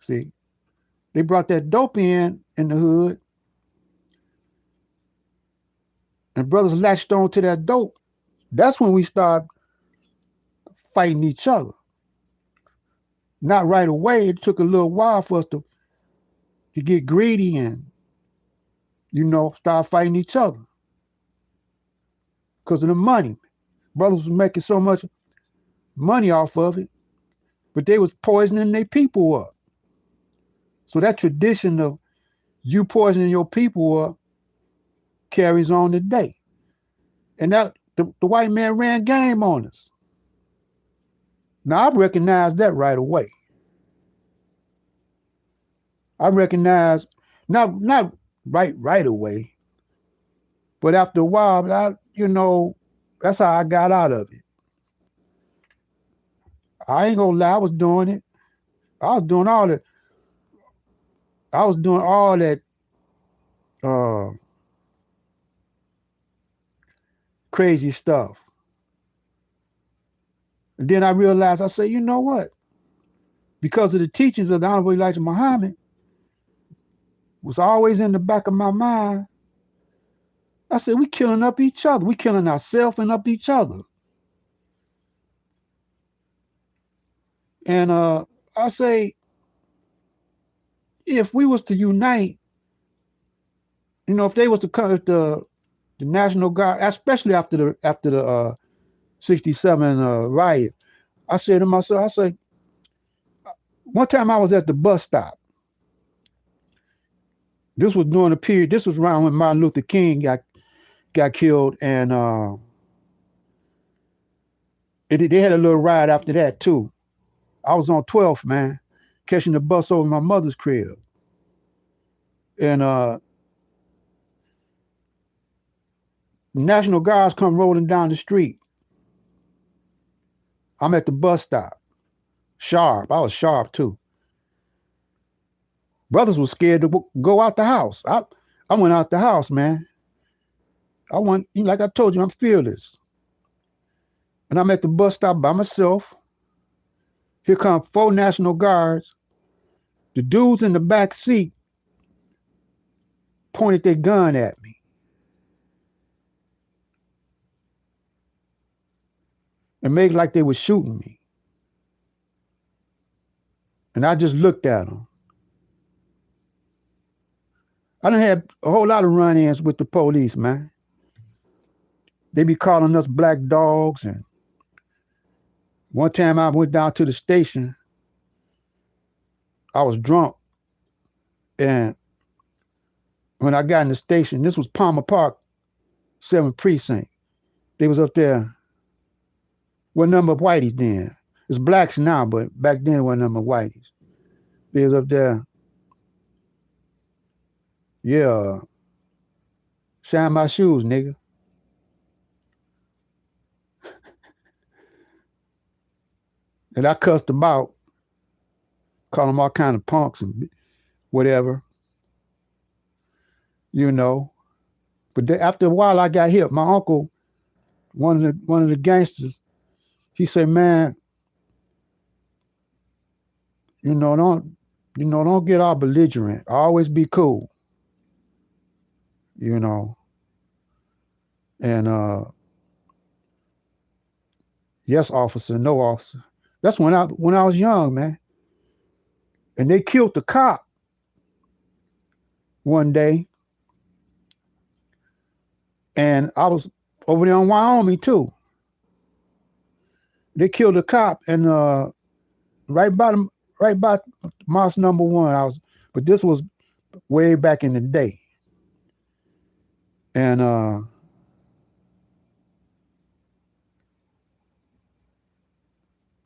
See, they brought that dope in the hood, and brothers latched on to that dope. That's when we started fighting each other. Not right away. It took a little while for us to get greedy and start fighting each other because of the money. Brothers was making so much money off of it, but they was poisoning their people up. So that tradition of you poisoning your people up carries on today. And that the white man ran game on us. Now I recognize that right away. I recognize not right away, but after a while, that's how I got out of it. I ain't gonna lie, I was doing it. I was doing all that. I was doing all that crazy stuff. And then I realized, I said, you know what? Because of the teachings of the Honorable Elijah Muhammad was always in the back of my mind. I said, we killing up each other. We killing ourselves and up each other. And I say, if we was to unite, if they was to come, if the National Guard, especially after the 67 riot, I said to myself, one time I was at the bus stop. This was during the period. This was around when Martin Luther King got killed, and they had a little ride after that too. I was on 12th, man, catching the bus over my mother's crib, and National Guards come rolling down the street. I'm at the bus stop, sharp. I was sharp too. Brothers were scared to go out the house. I went out the house, man. Like I told you, I'm fearless. And I'm at the bus stop by myself. Here come 4 National Guards. The dudes in the back seat pointed their gun at me. And made like they were shooting me. And I just looked at them. I done had a whole lot of run-ins with the police, man. They be calling us black dogs. And one time I went down to the station. I was drunk. And when I got in the station, this was Palmer Park, 7th Precinct. They was up there. What number of whiteys then? It's blacks now, but back then it wasn't number of whiteys. They was up there. Yeah. Shine my shoes, nigga. And I cussed them out, call them all kind of punks and whatever, But after a while, I got hit. My uncle, one of the gangsters, he said, "Man, don't get all belligerent. Always be cool. you know. And yes, officer, no officer. That's when I was young, man. And they killed the cop one day, and I was over there in Wyoming too. They killed the cop, and right by them, right by Moss number one. But this was way back in the day, and the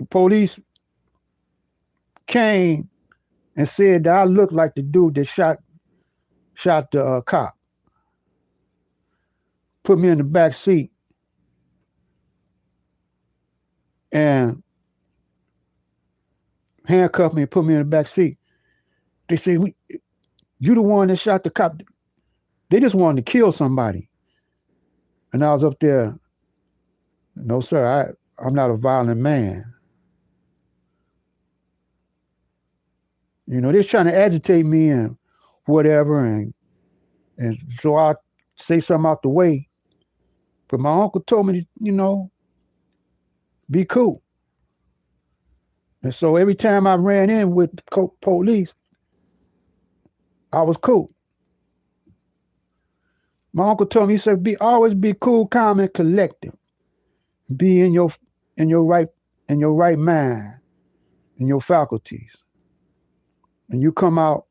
police came and said that I looked like the dude that shot the cop. Put me in the back seat and handcuffed me and put me in the back seat. They said, "You the one that shot the cop." They just wanted to kill somebody, and I was up there. No, sir, I'm not a violent man. You know, they're trying to agitate me and whatever, and so I say something out the way. But my uncle told me, be cool. And so every time I ran in with police, I was cool. My uncle told me, he said, always be cool, calm, and collected. Be in your right mind, in your faculties. And you'll come out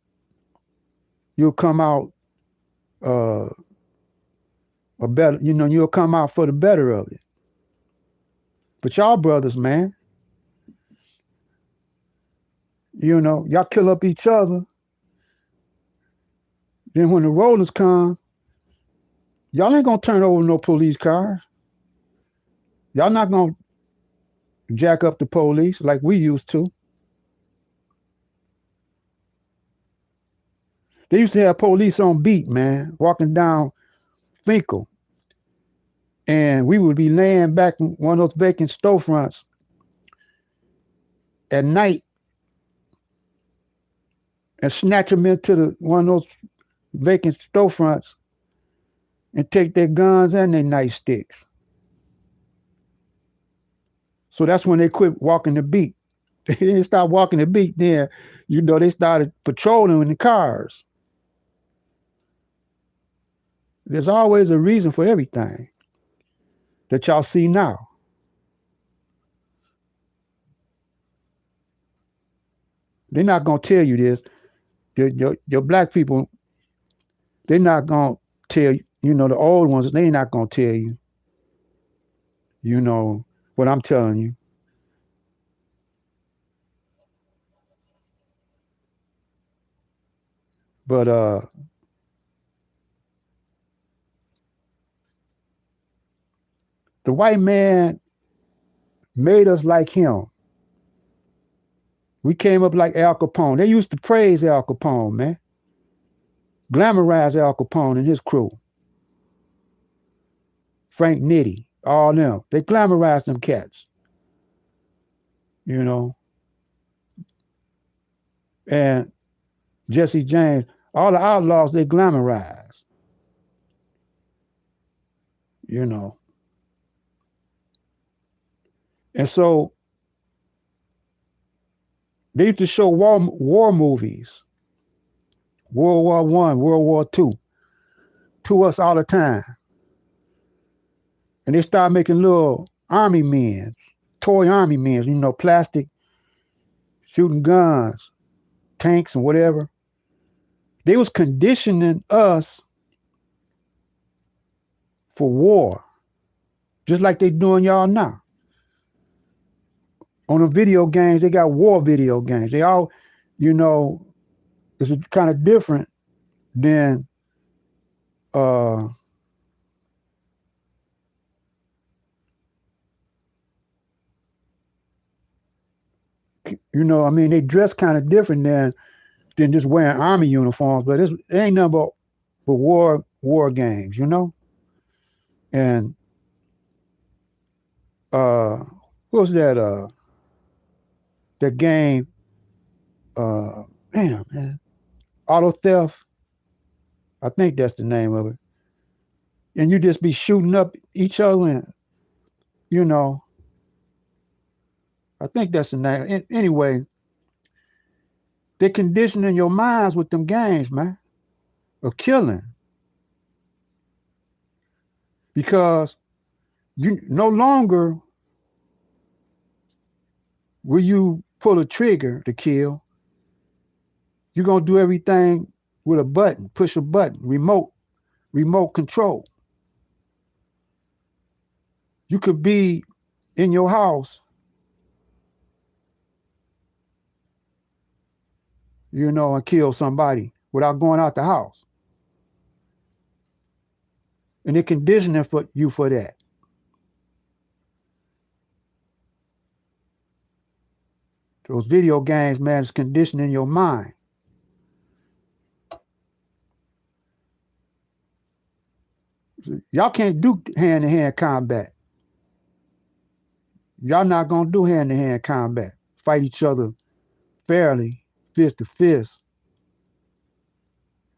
a better, you'll come out for the better of it. But y'all brothers, man, y'all kill up each other. Then when the rollers come, y'all ain't gonna turn over no police cars. Y'all not gonna jack up the police like we used to. They used to have police on beat, man, walking down Finkel. And we would be laying back in one of those vacant storefronts at night and snatch them into one of those vacant storefronts and take their guns and their nightsticks. So that's when they quit walking the beat. They didn't stop walking the beat then. They started patrolling in the cars. There's always a reason for everything that y'all see now. They're not going to tell you this. Your black people, they're not going to tell you, the old ones, they're not going to tell you, what I'm telling you. But the white man made us like him. We came up like Al Capone. They used to praise Al Capone, man. Glamorize Al Capone and his crew. Frank Nitti, all them. They glamorized them cats. And Jesse James, all the outlaws, they glamorized. And so they used to show war movies, World War I, World War II, to us all the time. And they started making little army men, toy army men, plastic, shooting guns, tanks and whatever. They was conditioning us for war, just like they doing y'all now. On the video games, they got war video games. They all, it's kind of different than they dress kind of different than just wearing army uniforms, but it ain't nothing but war games, And what was that that game? Man, auto theft. I think that's the name of it. and you just be shooting up each other, and you know, I think that's the name. Anyway, they're conditioning your minds with them games, man, of killing, because you no longer will you pull a trigger to kill. You're gonna do everything with a button, push a button, remote control. You could be in your house, and kill somebody without going out the house. And they're conditioning for you for that. Those video games, man, is conditioning your mind. Y'all can't do hand-to-hand combat. Y'all not gonna do hand-to-hand combat. Fight each other fairly, fist to fist.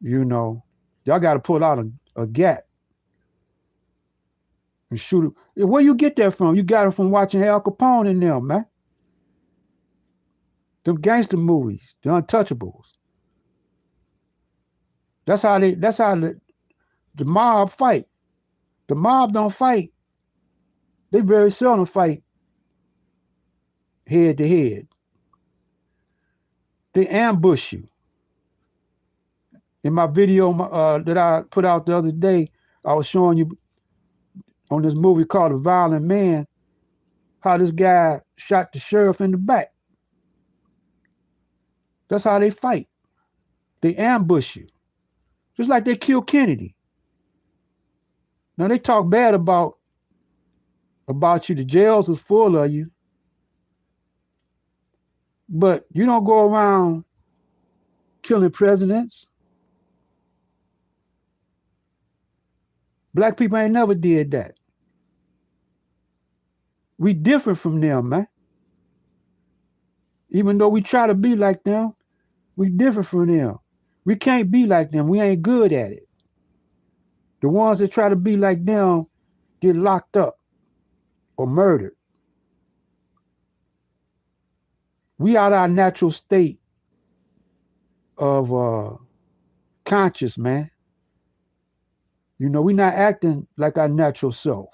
Y'all got to pull out a gat and shoot it. Where you get that from? You got it from watching Al Capone and them, man. Them gangster movies, the Untouchables. That's how the mob fight. The mob don't fight. They very seldom fight head to head. They ambush you. In my video that I put out the other day, I was showing you on this movie called A Violent Man, how this guy shot the sheriff in the back. That's how they fight. They ambush you. Just like they killed Kennedy. Now they talk bad about you. The jails is full of you. But you don't go around killing presidents. Black people ain't never did that. We different from them, man. Even though we try to be like them, we different from them. We can't be like them. We ain't good at it. The ones that try to be like them get locked up or murdered. We out our natural state of conscious, man. We not acting like our natural self.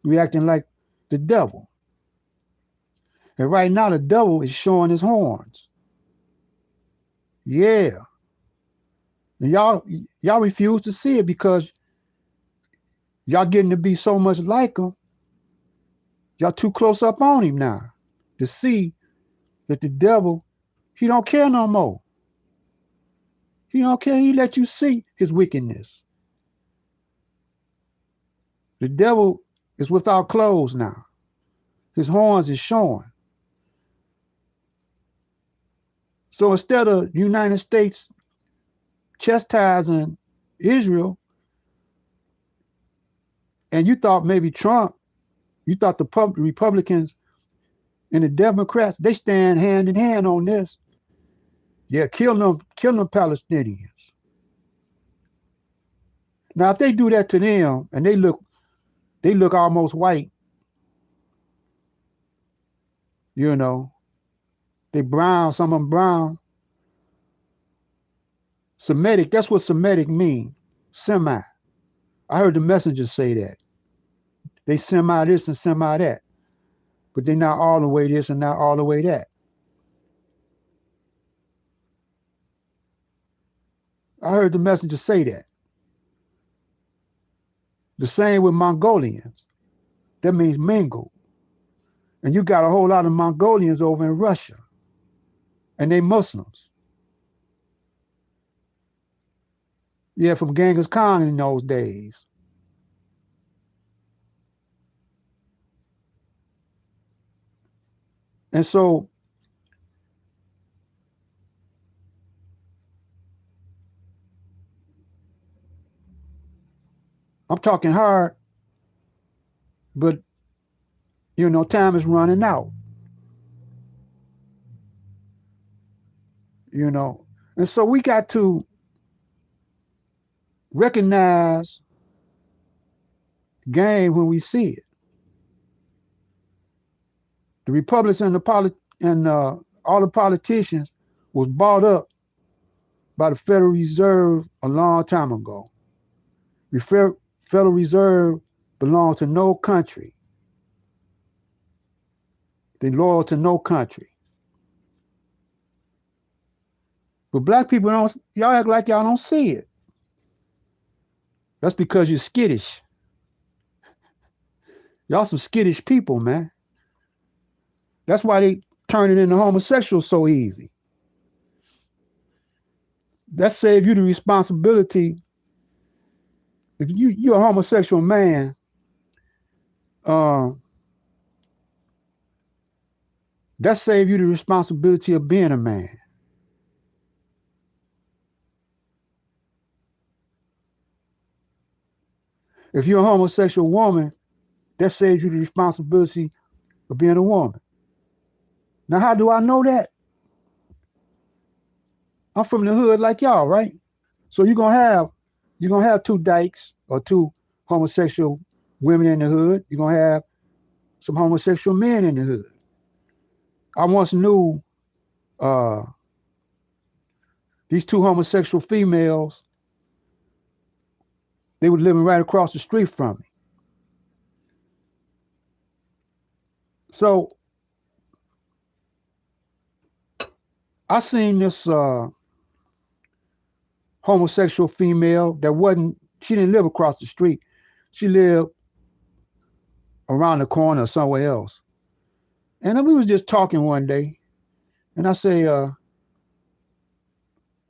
We acting like the devil. And right now the devil is showing his horns. Yeah. And y'all refuse to see it because y'all getting to be so much like him. Y'all too close up on him now to see that the devil, he don't care no more. He don't care. He let you see his wickedness. The devil is without clothes now. His horns is showing. So instead of the United States chastising Israel, and you thought maybe Trump, you thought the Republicans and the Democrats, they stand hand in hand on this. Yeah, kill them Palestinians. Now, if they do that to them and they look almost white, they brown, some of them brown. Semitic, that's what Semitic mean. Semi. I heard the messengers say that. They semi this and semi that. But they're not all the way this and not all the way that. I heard the messengers say that. The same with Mongolians. That means mingle. And you got a whole lot of Mongolians over in Russia. And they Muslims. Yeah, from Genghis Khan in those days. And so I'm talking hard, but time is running out. And so we got to recognize game when we see it. The Republicans and all the politicians was bought up by the Federal Reserve a long time ago. The Federal Reserve belonged to no country. They loyal to no country. But black people don't, y'all act like y'all don't see it. That's because you're skittish. Y'all some skittish people, man. That's why they turn it into homosexuals so easy. That saves you the responsibility. If you're a homosexual man, that saves you the responsibility of being a man. If you're a homosexual woman, that saves you the responsibility of being a woman. Now, how do I know that? I'm from the hood like y'all, right? So you're gonna have two dykes or two homosexual women in the hood. You're gonna have some homosexual men in the hood. I once knew these two homosexual females. They were living right across the street from me. So I seen this homosexual female that she didn't live across the street. She lived around the corner or somewhere else. And then we was just talking one day, and I say,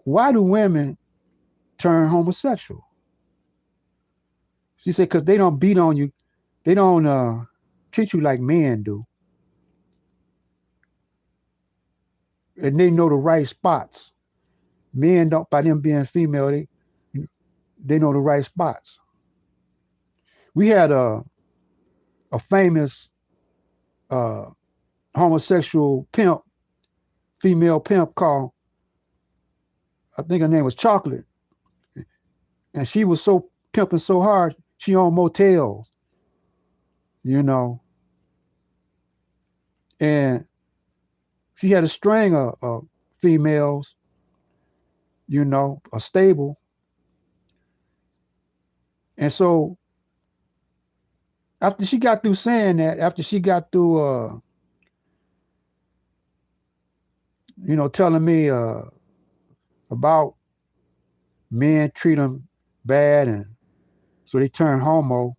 why do women turn homosexual? She said, because they don't beat on you. They don't treat you like men do. And they know the right spots. Men don't, by them being female, they know the right spots. We had a famous homosexual pimp, female pimp called, I think her name was Chocolate. And she was so pimping so hard, she owned motels, and she had a string of females, a stable. And so after she got through saying that, after she got through, telling me about men treat them bad and so they turn homo.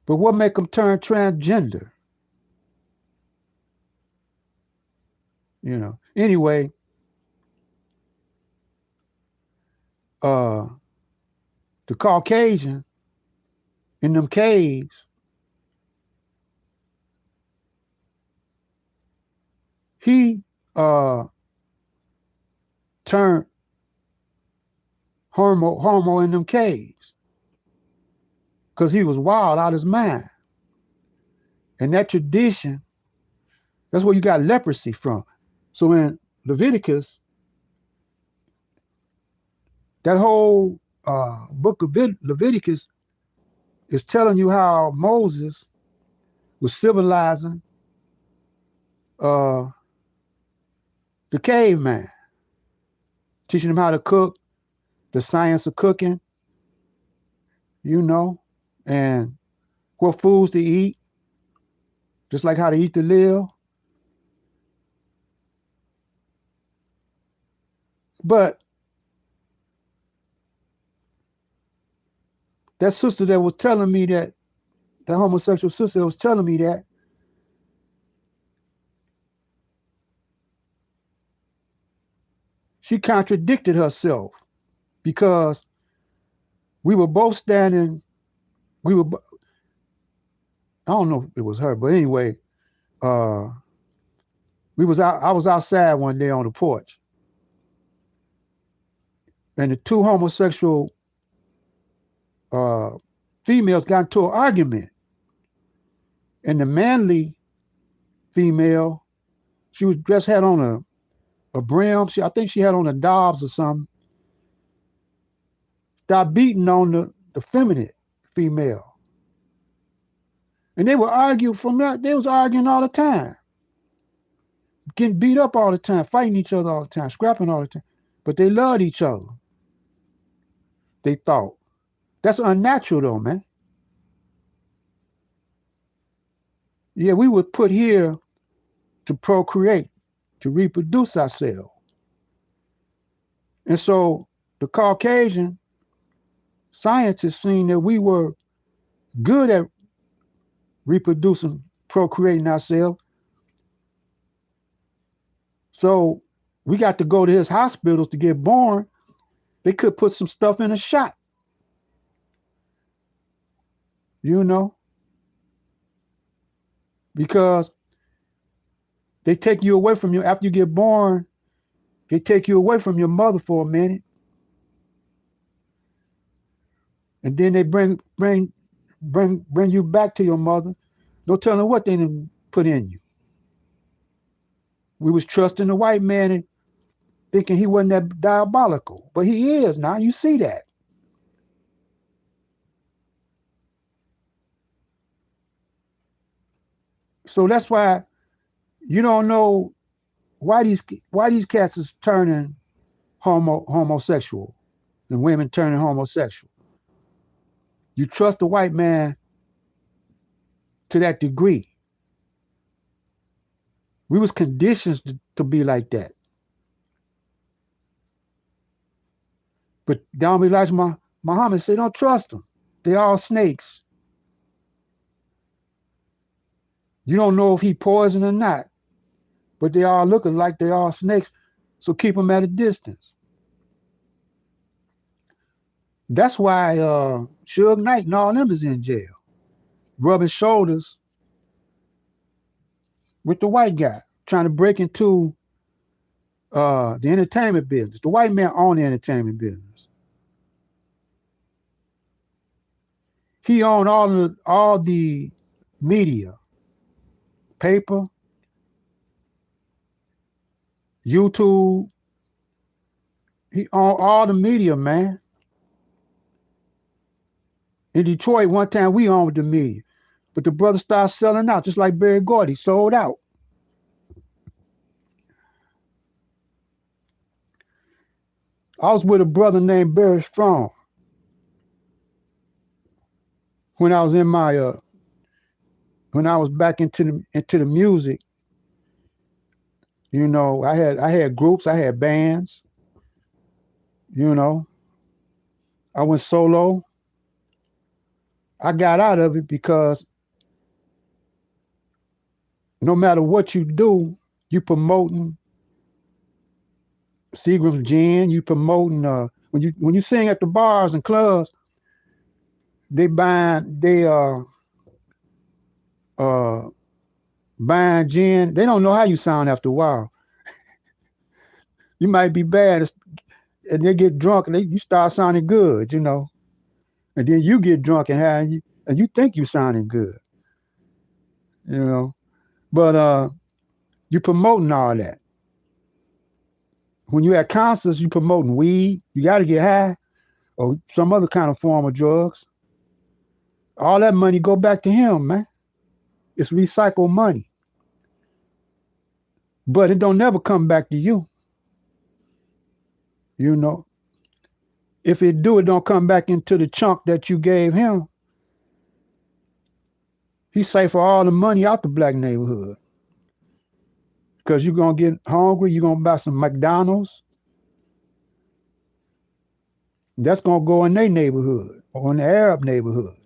But what make them turn transgender? Anyway, the Caucasian in them caves, he turned homo in them caves because he was wild out of his mind. And that tradition, that's where you got leprosy from. So in Leviticus, that whole book of Leviticus is telling you how Moses was civilizing the caveman, teaching him how to cook, the science of cooking, and what foods to eat, just like how to eat to live. But that sister that was telling me that homosexual sister that was telling me that, she contradicted herself because we were both standing, I don't know if it was her, but anyway, I was outside one day on the porch, and the two homosexual females got into an argument. And the manly female, she was had on a brim. I think she had on a Dobbs or something. stop beating on the feminine female. And they would argue from that. They was arguing all the time, getting beat up all the time, fighting each other all the time, scrapping all the time. But they loved each other. They thought. That's unnatural though, man. Yeah, we were put here to procreate, to reproduce ourselves. And so the Caucasian scientists seen that we were good at reproducing, procreating ourselves. So we got to go to his hospitals to get born. They could put some stuff in a shot. You know? Because they take you away from you after you get born. They take you away from your mother for a minute. And then they bring you back to your mother. No telling what they didn't put in you. We was trusting the white man and thinking he wasn't that diabolical. But he is now. You see that. So that's why you don't know why these cats is turning homosexual and women turning homosexual. You trust the white man to that degree. We was conditioned to be like that. But Don Elijah Muhammad said, don't trust them. They all snakes. You don't know if he poison or not, but they all looking like they are snakes. So keep them at a distance. That's why Suge Knight and all them is in jail, rubbing shoulders with the white guy, trying to break into the entertainment business. The white man owned the entertainment business. He owned all the media, paper, YouTube. He owned all the media, man. In Detroit, one time we owned the media, but the brother started selling out, just like Berry Gordy sold out. I was with a brother named Barry Strong when I was in my when I was back into the music. You know, I had groups, I had bands. You know, I went solo. I got out of it because no matter what you do, you promoting Seagram's gin, you promoting when you sing at the bars and clubs, they buying gin. They don't know how you sound after a while. You might be bad and they get drunk and you start sounding good, you know. And then you get drunk and high and you think you sounding good. You know. But you promoting all that. When you at concerts, you promoting weed. You got to get high or some other kind of form of drugs. All that money go back to him, man. It's recycled money. But it don't never come back to you. You know. If it do, it don't come back into the chunk that you gave him. He saved for all the money out the black neighborhood. Because you're going to get hungry, you're going to buy some McDonald's. That's going to go in their neighborhood or in the Arab neighborhood.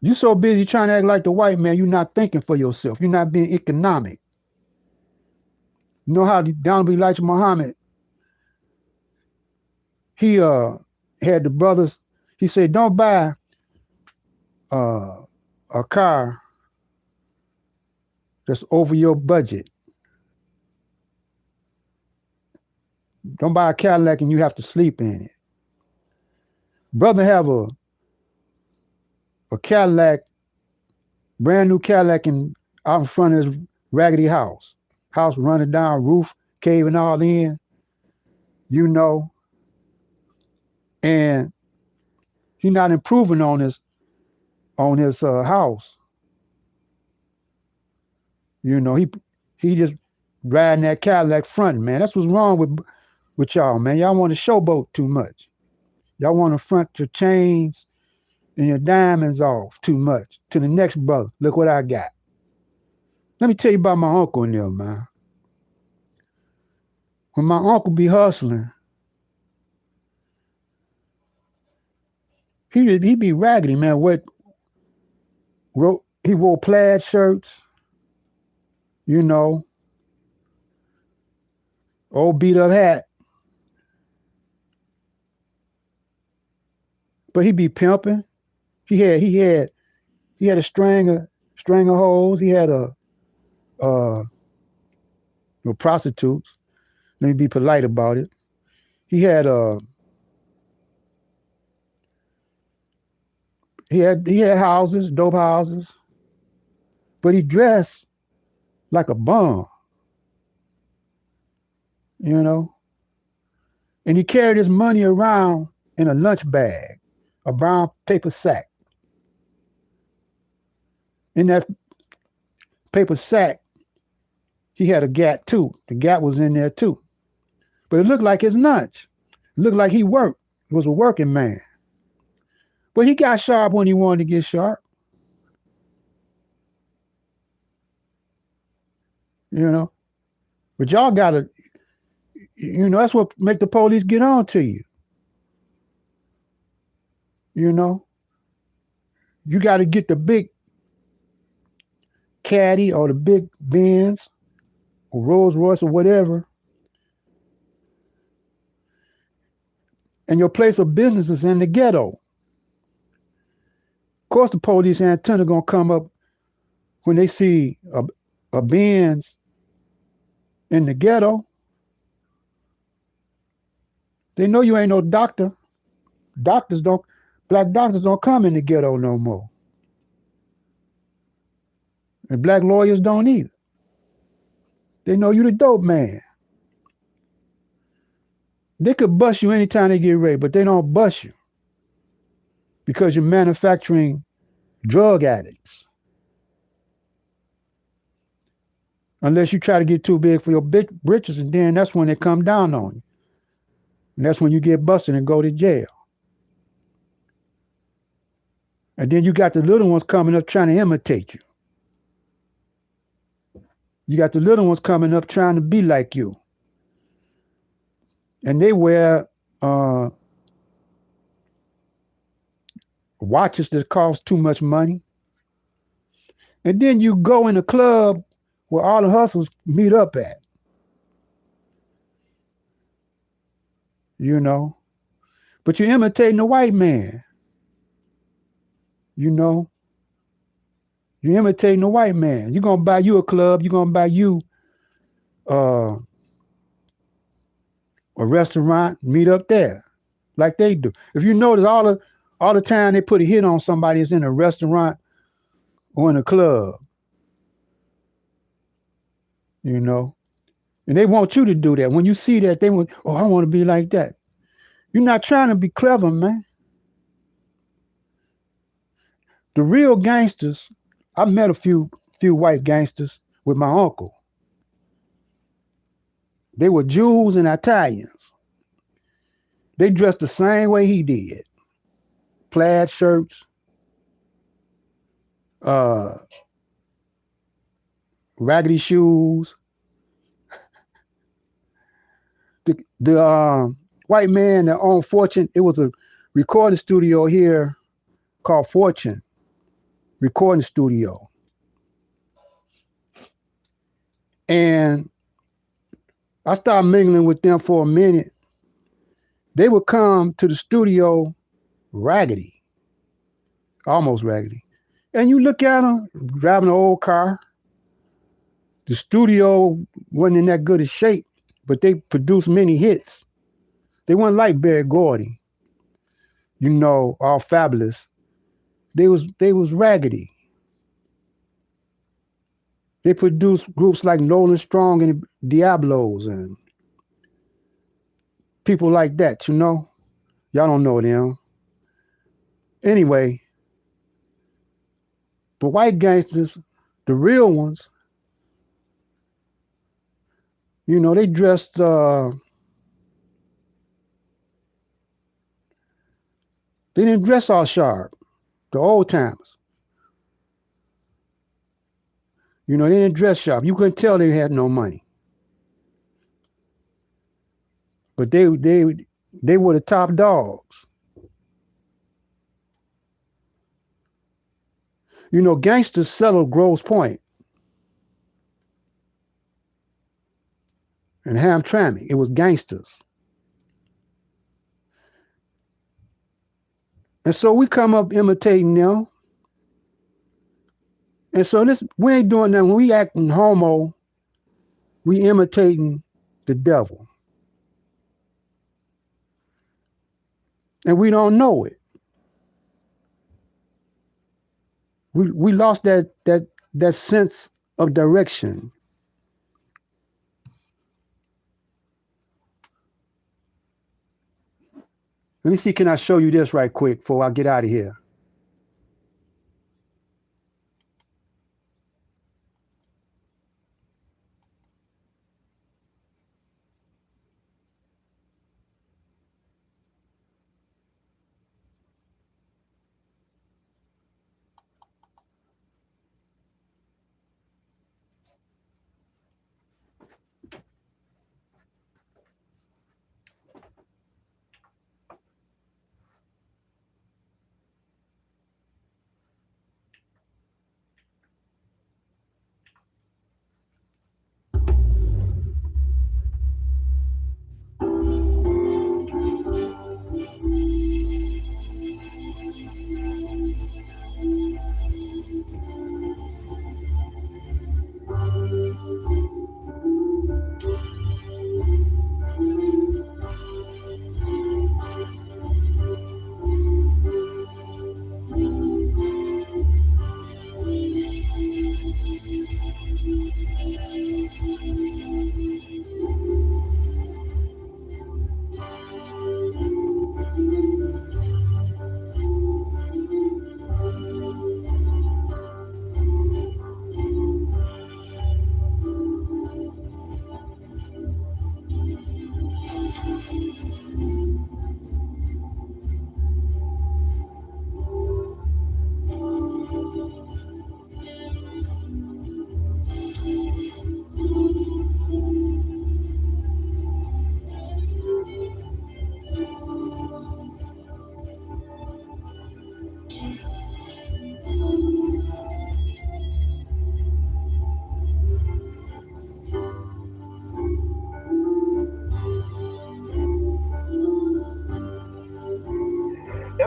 You're so busy trying to act like the white man, you're not thinking for yourself. You're not being economic. You know how Don Elijah Muhammad, he had the brothers, he said, don't buy a car that's over your budget. Don't buy a Cadillac and you have to sleep in it. Brother have a Cadillac, brand new Cadillac out in front of his raggedy house. House running down, roof caving all in. you know, and he's not improving on his house. You know, he just riding that Cadillac front, man. That's what's wrong with y'all, man. Y'all want to showboat too much. Y'all want to front your chains and your diamonds off too much to the next brother. Look what I got. Let me tell you about my uncle in there, man. When my uncle be hustling, he be raggedy, man. He wore plaid shirts, you know, old beat up hat. But he be pimping. He had a string of hoes. He had uh prostitutes. Let me be polite about it. He had he had houses, dope houses, but he dressed like a bum, you know. And he carried his money around in a lunch bag, a brown paper sack. In that paper sack, he had a gat too. The gat was in there too. But it looked like his lunch. It looked like he worked. He was a working man. But he got sharp when he wanted to get sharp. You know. But y'all gotta, that's what make the police get on to you. You know. You gotta get the big caddy or the big Benz or Rolls Royce or whatever. And your place of business is in the ghetto. Of course, the police antenna gonna come up when they see a Benz in the ghetto. They know you ain't no doctor. Black doctors don't come in the ghetto no more. And black lawyers don't either. They know you the dope man. They could bust you anytime they get ready, but they don't bust you because you're manufacturing drug addicts. Unless you try to get too big for your big britches, and then that's when they come down on you. And that's when you get busted and go to jail. And then you got the little ones coming up trying to imitate you. You got the little ones coming up trying to be like you. And they wear watches that cost too much money. And then you go in a club where all the hustlers meet up at. You know. But you're imitating the white man. You know. You're imitating the white man. You're going to buy you a club. You're going to buy you a restaurant, meet up there like they do. If you notice, all the time they put a hit on somebody is in a restaurant or in a club. You know. And they want you to do that. When you see that, they want, oh, I want to be like that. You're not trying to be clever, man. The real gangsters, I met a few white gangsters with my uncle. They were Jews and Italians. They dressed the same way he did. Plaid shirts, raggedy shoes. The white man that owned Fortune, it was a recording studio here called Fortune Recording Studio. And I started mingling with them for a minute. They would come to the studio raggedy, almost raggedy. And you look at them driving an old car. The studio wasn't in that good a shape, but they produced many hits. They weren't like Berry Gordy, all fabulous. They was raggedy. They produced groups like Nolan Strong and Diablos and People like that, you know. Y'all don't know them. Anyway, the white gangsters, the real ones, you know, they dressed, they didn't dress all sharp. The old timers, you know, they didn't dress sharp. You couldn't tell they had no money. But they were the top dogs. You know, gangsters settled Grosse Pointe and Hamtramck. It was gangsters. And so we come up imitating them. And so we ain't doing that. When we acting homo, we imitating the devil. And we don't know it. We lost that sense of direction. Let me see, can I show you this right quick before I get out of here?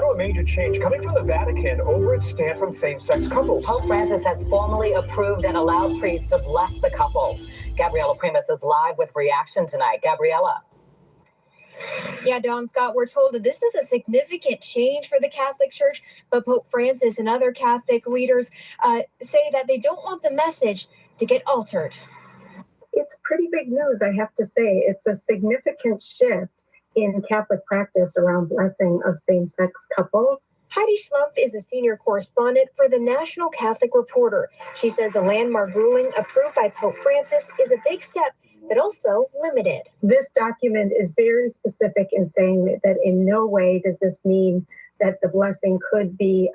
A major change coming from the Vatican over its stance on same-sex couples. Pope Francis has formally approved and allowed priests to bless the couples. Gabriella Primus is live with reaction tonight. Gabriella. Yeah, Dawn Scott, we're told that this is a significant change for the Catholic Church, but Pope Francis and other Catholic leaders say that they don't want the message to get altered. It's pretty big news, I have to say. It's a significant shift in Catholic practice around blessing of same-sex couples. Heidi Schlumpf is the senior correspondent for the National Catholic Reporter. She says the landmark ruling approved by Pope Francis is a big step, but also limited. This document is very specific in saying that in no way does this mean that the blessing should be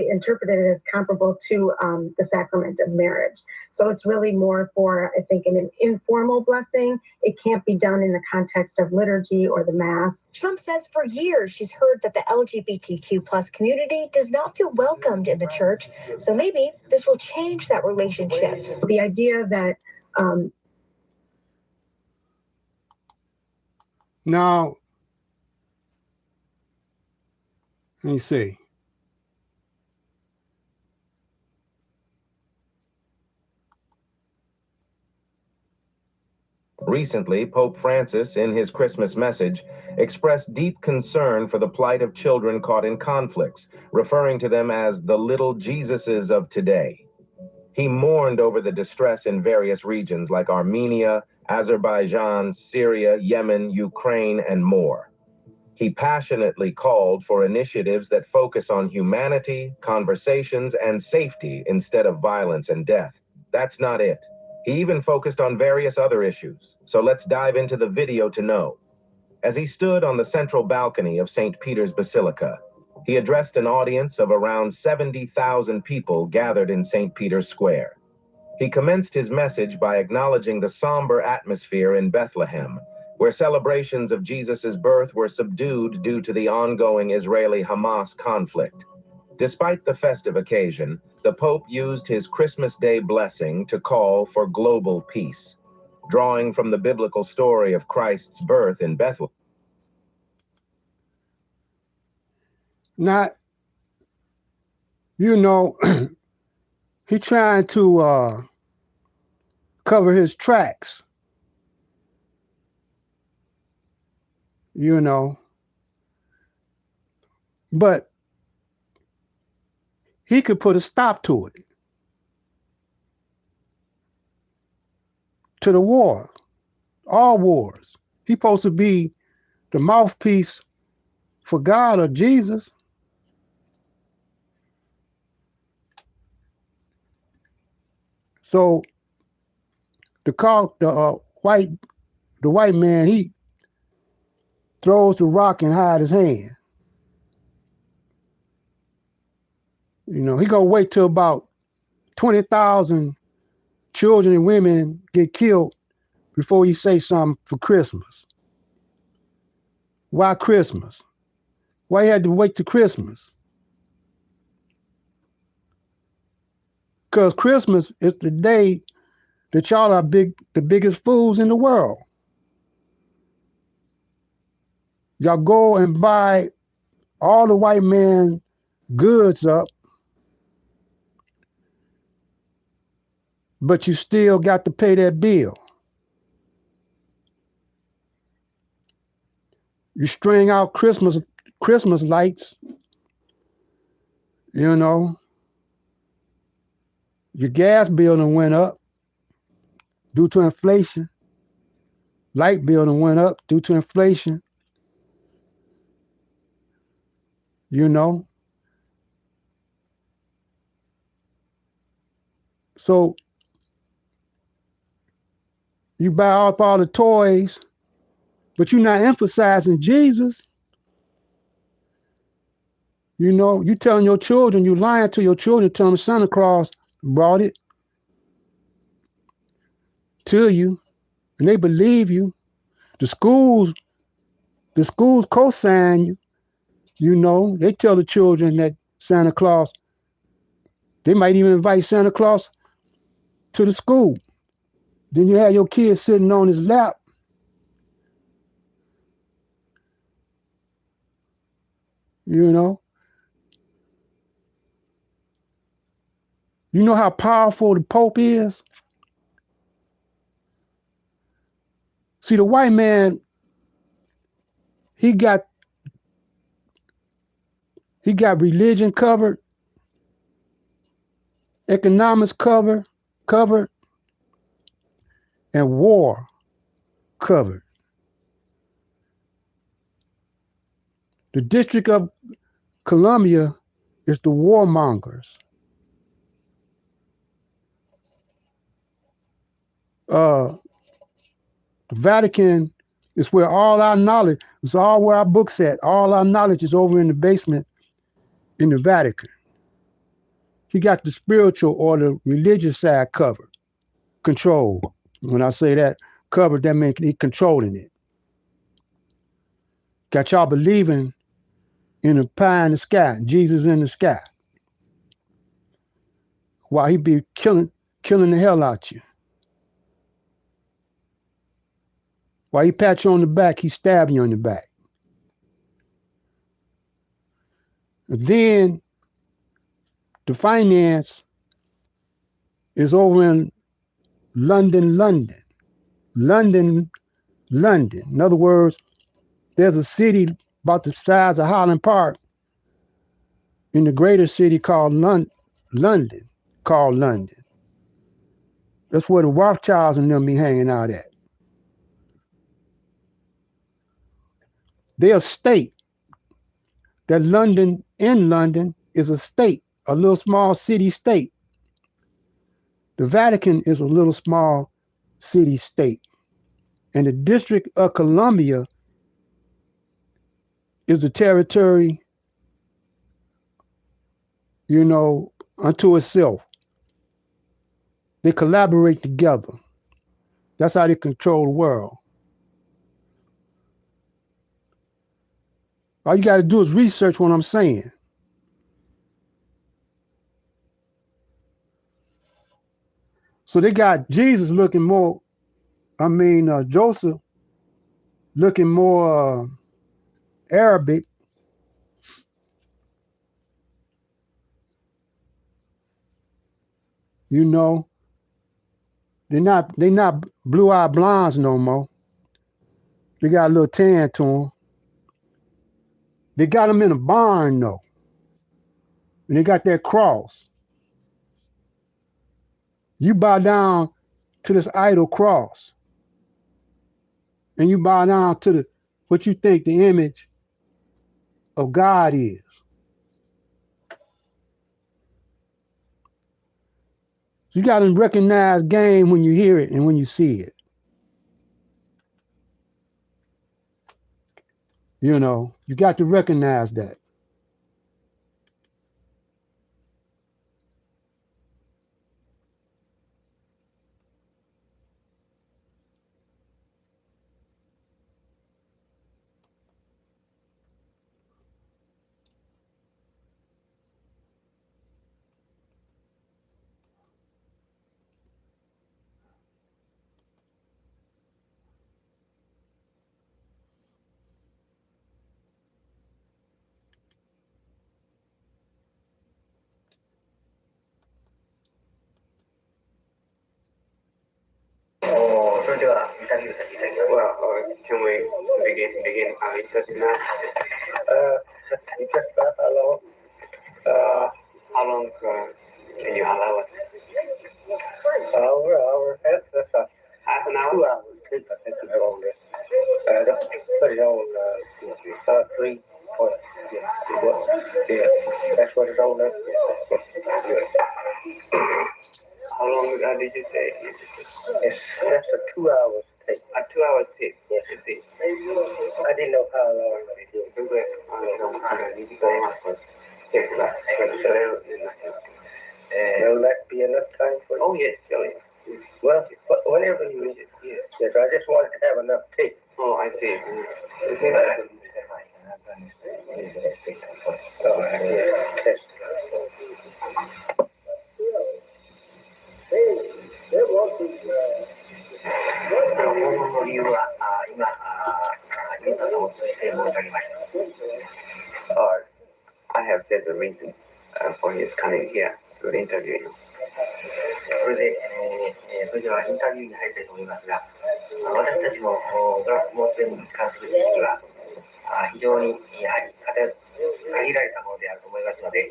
interpreted as comparable to the sacrament of marriage. So it's really more for, I think, an informal blessing. It can't be done in the context of liturgy or the Mass. Trump says for years she's heard that the LGBTQ plus community does not feel welcomed in the church. So maybe this will change that relationship. The idea that now, let me see. Recently, Pope Francis, in his Christmas message, expressed deep concern for the plight of children caught in conflicts, referring to them as the little Jesuses of today. He mourned over the distress in various regions like Armenia, Azerbaijan, Syria, Yemen, Ukraine, and more. He passionately called for initiatives that focus on humanity, conversations, and safety instead of violence and death. That's not it. He even focused on various other issues. So let's dive into the video to know. As he stood on the central balcony of St. Peter's Basilica, he addressed an audience of around 70,000 people gathered in St. Peter's Square. He commenced his message by acknowledging the somber atmosphere in Bethlehem, where celebrations of Jesus' birth were subdued due to the ongoing Israeli-Hamas conflict. Despite the festive occasion, the Pope used his Christmas Day blessing to call for global peace, drawing from the biblical story of Christ's birth in Bethlehem. Now, you know, he trying to cover his tracks. You know, but he could put a stop to it, to the war, all wars. He's supposed to be the mouthpiece for God or Jesus. So the white man, he throws the rock and hide his hand. You know, he gonna wait till about 20,000 children and women get killed before he say something for Christmas. Why Christmas? Why you had to wait till Christmas? Because Christmas is the day that y'all are the biggest fools in the world. Y'all go and buy all the white man goods up, but you still got to pay that bill. You string out Christmas lights, you know. Your gas bill done went up due to inflation. Light bill done went up due to inflation. You know. So you buy up all the toys, but you're not emphasizing Jesus. You know, you telling your children, you lying to your children, telling them Santa Claus brought it to you, and they believe you. The schools co-sign you. You know, they tell the children that Santa Claus, they might even invite Santa Claus to the school. Then you have your kid sitting on his lap. You know. You know how powerful the Pope is? See, the white man, he got religion covered, economics covered, and war covered. The District of Columbia is the warmongers. The Vatican is where all our knowledge, it's all where our books at. All our knowledge is over in the basement in the Vatican. He got the spiritual or the religious side covered, controlled. When I say that, covered, that means he controlling it. Got y'all believing in a pie in the sky, Jesus in the sky, while he be killing the hell out you. While he pat you on the back, he stab you on the back. And then the finance is over in London. In other words, there's a city about the size of Holland Park in the greater city called London. That's where the Rothschilds and them be hanging out at. They're a state. That London is a state, a little small city state. The Vatican is a little small city state. And the District of Columbia is the territory, unto itself. They collaborate together. That's how they control the world. All you got to do is research what I'm saying. So they got Jesus looking more, Joseph looking more Arabic. They're not blue-eyed blondes no more. They got a little tan to them. They got them in a barn though. And they got that cross. You bow down to this idol cross. And you bow down to what you think the image of God is. You got to recognize game when you hear it and when you see it. You got to recognize that. Well, can we begin our interview now? Just how long can you allow us? Hour. Half an hour? 2 hours. 3% longer. Just put it on 3 points. Yeah, that's what it's on there. How long did you say? It's just a 2 hours tape. A 2 hour tape? Yes. I didn't know how long it is. Will that be enough time for you? Oh, yes. Well, whenever you need it. Yes, I just wanted to have enough tape. Oh, I see. All right, yes. I have said the reason for his coming here to interview you. それではインタビューに入りたいと思いますが、私たちもドラッグモーツに関する知識は非常にやはり限られたものであると思いますので、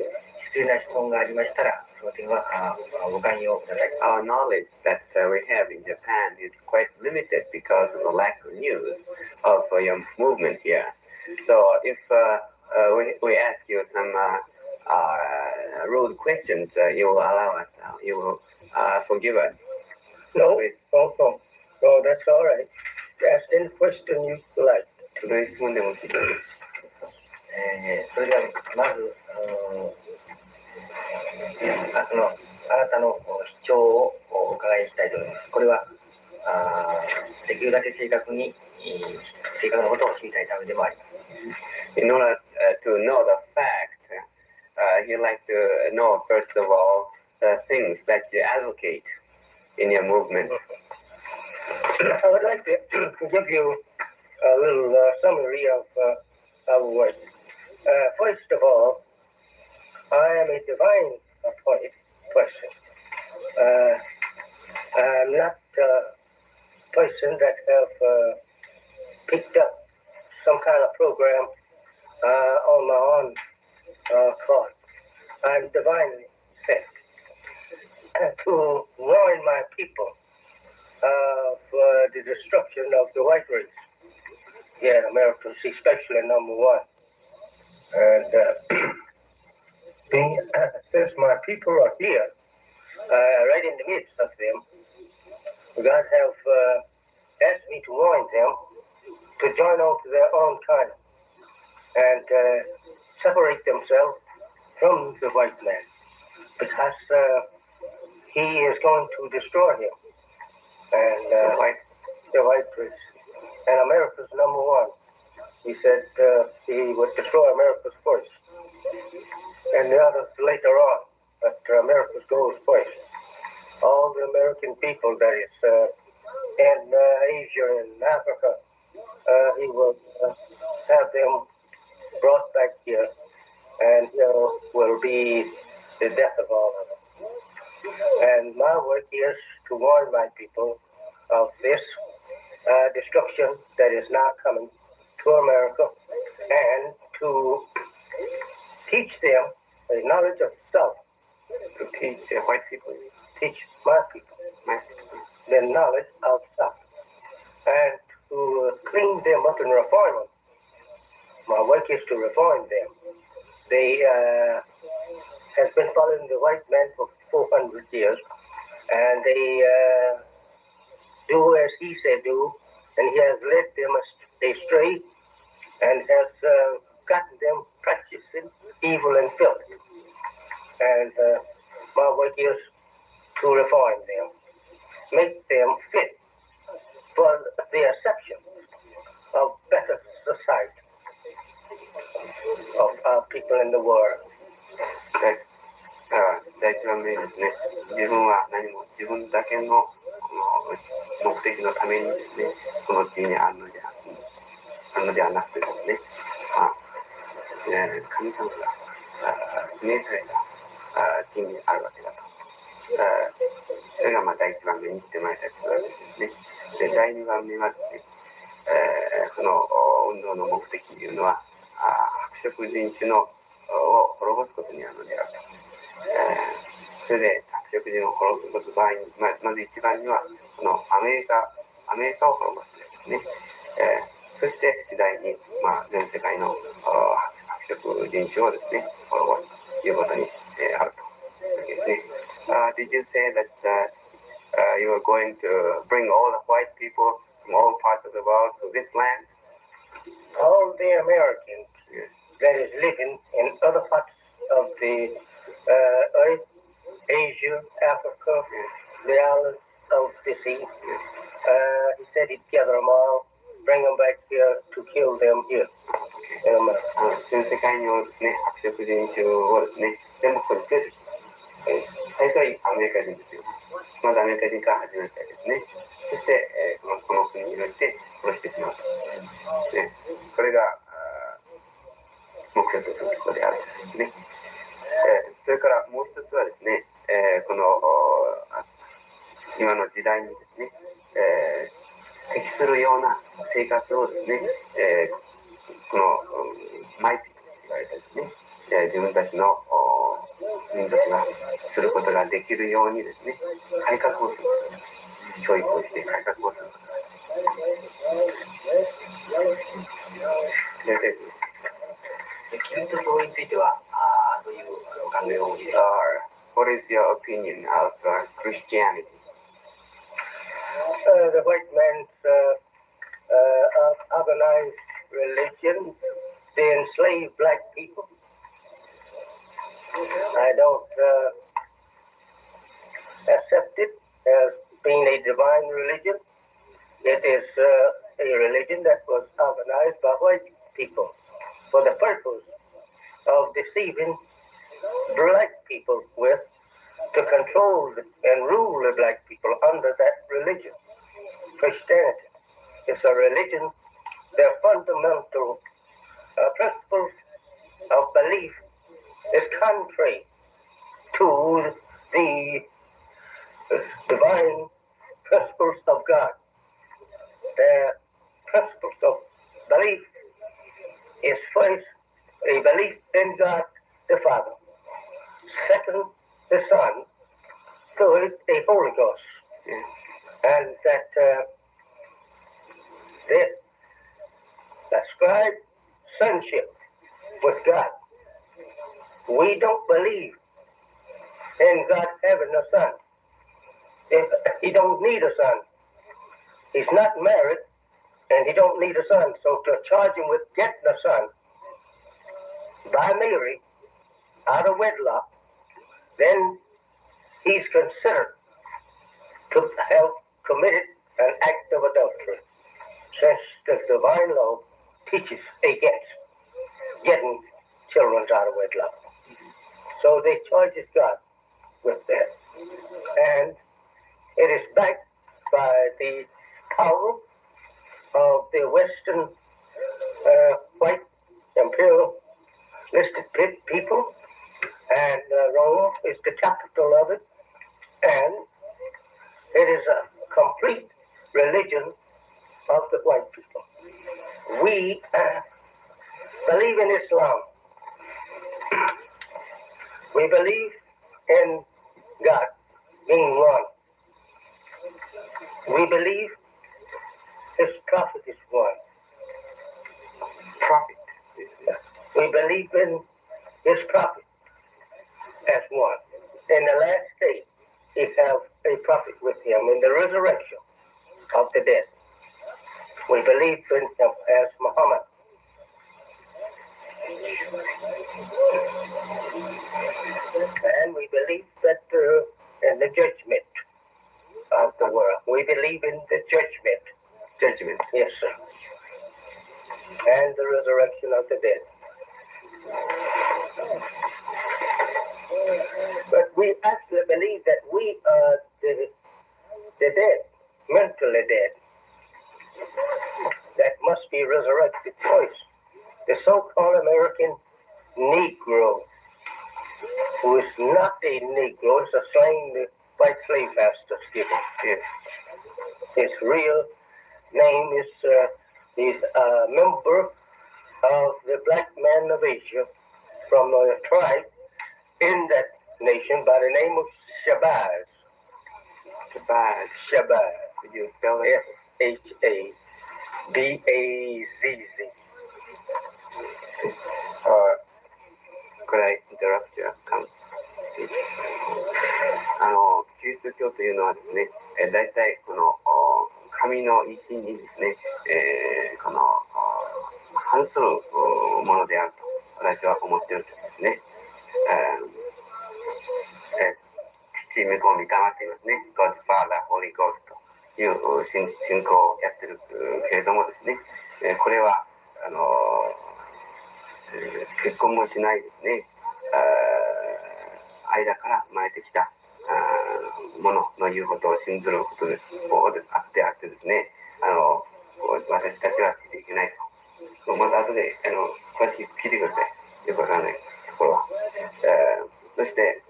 必要な質問がありましたら、その点はご寛容ください。Our knowledge that we have in Japan is quite limited because of the lack of news of your movement here. So if we ask you some rude questions, you will allow us, you will forgive us. No, that's all right. Ask any question you like. それではまずあなたの主張をお伺いしたいと思います。これはできるだけ正確なことを知りたいためでもあります。In order to know the fact, you'd like to know first of all the things that you advocate in your movement. I would like to give you a little summary of our work. First of all, I am a divine appointed person. I'm not a person that have picked up some kind of program on my own thought. I'm divinely sent to warn my people of the destruction of the white race. Yeah, Americans, especially number one. And since my people are here, right in the midst of them, God have asked me to warn them to join on to their own kind and separate themselves from the white man, because he is going to destroy him. And the white race. And America's number one. He said he would destroy America's first, and the others later on. But America's goes first. All the American people, that is, in Asia and Africa, he will have them brought back here, and will be the death of all of them. And my work is to warn my people of this destruction that is now coming to America, and to teach them the knowledge of self. To teach white people, teach my people the knowledge of self, and to clean them up and reform them. My work is to reform them. They have been following the white man for 400 years, and they do as he said do, and he has led them astray, and has gotten them practicing evil and filth. And my work is to reform them, make them fit for the acceptance of better society of our people in the world. 第一番目ですね、自分は何も自分だけの目的のためにですね、この地にあるのではなくてですね、神様が示された地にあるわけだと。それが第一番目にしてまいりたいというわけですね。で、第二番目はですね、その運動の目的というのは、白色人種を滅ぼすことにあるのであると。それで白色人を滅ぼす場合に、まず一番にはこのアメリカを滅ぼすですね。そして次第に、全世界の白色人種をですね、滅ぼすということにあるというわけですね。Did you say that you are going to bring all the white people from all parts of the world to this land? All the Americans that is living in other parts of the earth, Asia, Africa, the islands of the sea. He said he'd gather them all, bring them back here to kill them here in America. 全世界におるですね、白色人種をですね、全部これです。最初はアメリカ人ですよ。まずアメリカ人から始めたいですね。そして、この国において殺してしまうと。ね、これが目標とすることであるんですね。それからもう一つはですね、この今の時代にですね、適するような生活をですね、このマイピーと言われたですね、自分たちの民族がすることができるようにですね、改革をする、教育をして改革をすることができる。キリスト教についてはどういうお考えをお持ちですか？ What is your opinion of Christianity? The white man's organized religion, they enslave black people. I don't accept it as being a divine religion. It is a religion that was organized by white people for the purpose of deceiving black people with, to control and rule the black people under that religion. Christianity is a religion, their fundamental principles of belief is contrary to the divine principles of God. Their principles of belief is first a belief in God the Father, second the Son, third a Holy Ghost, and that ascribe sonship with God. We don't believe in God having a son. If he don't need a son. He's not married, and he don't need a son. So to charge him with getting a son by Mary out of wedlock, then he's considered to have committed an act of adultery, since the divine law teaches against getting children out of wedlock. So they charges God with that. And it is backed by the power of the Western white imperialistic people, and Rome is the capital of it, and it is a complete religion of the white people. We believe in Islam. We believe in God being one. We believe his prophet is one. Prophet. We believe in his prophet as one. In the last day, he have a prophet with him in the resurrection of the dead. We believe in him as Muhammad. And we believe that in the judgment of the world. We believe in the judgment. Judgment. Yes, sir. And the resurrection of the dead. But we actually believe that we are the dead, mentally dead, that must be resurrected twice. The so-called American Negro, who is not a Negro, it's a slang the white slave masters give him. His real name is, he's a member of the black man of Asia from a tribe in that nation by the name of Shabazz. Shabazz. Could you spell it? S-H-A-B-A-Z-Z. Could I interrupt you? キリスト教というのはですね、大体この神の意志にですね、この反するものであると私は思っているんですね。父、御子、御霊と言いますね。God, Father, Holy Ghost という信仰をやってるけれどもですね、これは結婚もしないですね、間から生まれてきたものの言うことを信ずることであってですね、私たちはついていけないと。また後で詳しく聞いてください。よくわからないところは。そして、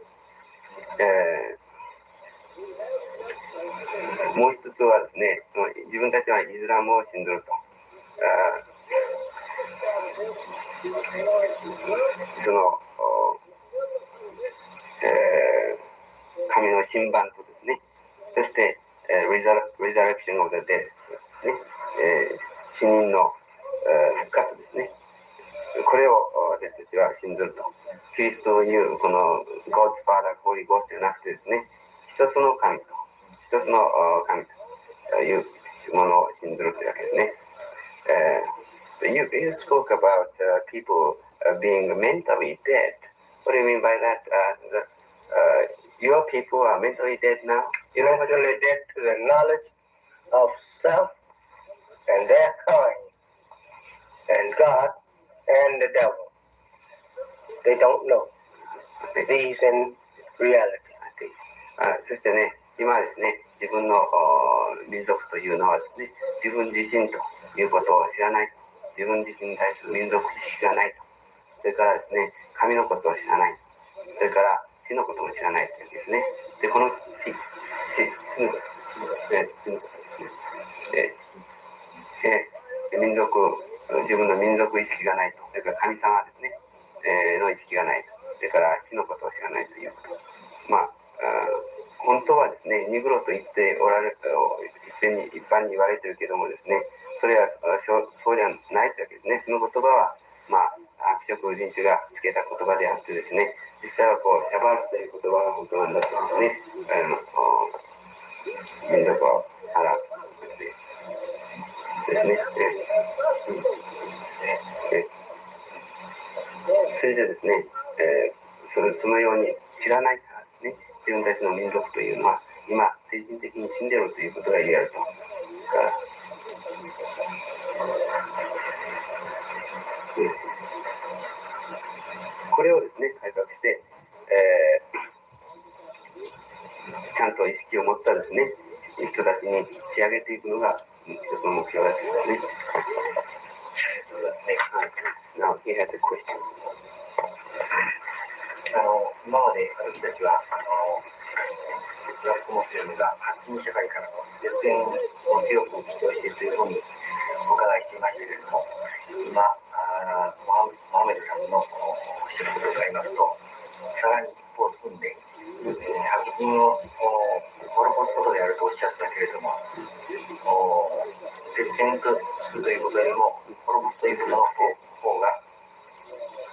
もう一つはですね、自分たちはイスラムを信ずると。その神の審判とですね、そして、resurrection of the dead ですね、死人の復活ですね。これを私たちは信ずると。キリストというこの God's Father, Holy Ghost ではなくてですね、一つの神というものを信ずるというわけですね。You spoke about people being mentally dead. What do you mean by that? Your people are mentally dead now? You're mentally dead to the knowledge of self and their kind and God and the devil. They don't know these in reality. そしてね、今ですね、自分の民族というのはですね、自分自身ということを知らない。自分自身に対する民族知識がないと。それからですね、神のことを知らない。それから死のことも知らないというんですね。で、この死民族、自分の民族意識がないと。それから神様ですね、の意識がないと。それから死のことを知らないということ。本当はですね、ニグロと言っておられる一般に言われているけどもですね、それはそうではないというわけですね。その言葉は、貴族人種がつけた言葉であってですね、実際はこう、シャバールという言葉が本当なんだとですね、民族を表すですね。それでですね、そのように知らないからですね、自分たちの民族というのは、今、精神的に死んでいるということが言えると。これをですね、改革して、ちゃんと意識を持ったですね、人たちに仕上げていくのが一つの目標だということですね。Now he has a question. 今まで私たちはブラックモスリムが発信社会からの絶縁を強く主張しているというふうにお伺いしていましたけれども、今モハメドさんのおっしゃることを伺いますと、さらに一歩進んで白人を滅ぼすことであるとおっしゃったけれども、絶縁とするということよりも滅ぼすということの方が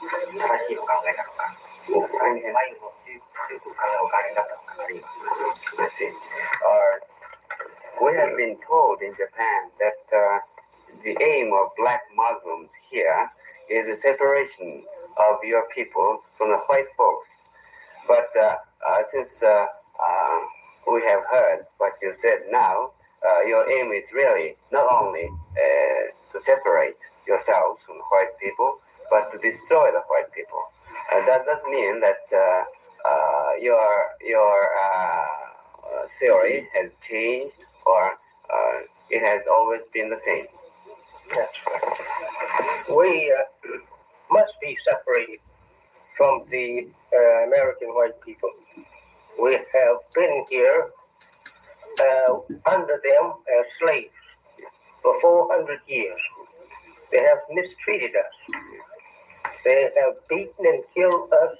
正しいお考えなのか、前に持っていくという考えをお考えになったのかあります。We have been told in Japan that the aim of black Muslims here is the separation of your people from the white folks. But since we have heard what you said now, your aim is really not only to separate yourselves from the white people, but to destroy the white people. That does mean that your theory has changed, or it has always been the same. That's right. We must be separated from the American white people. We have been here under them as slaves for 400 years. They have mistreated us. They have beaten and killed us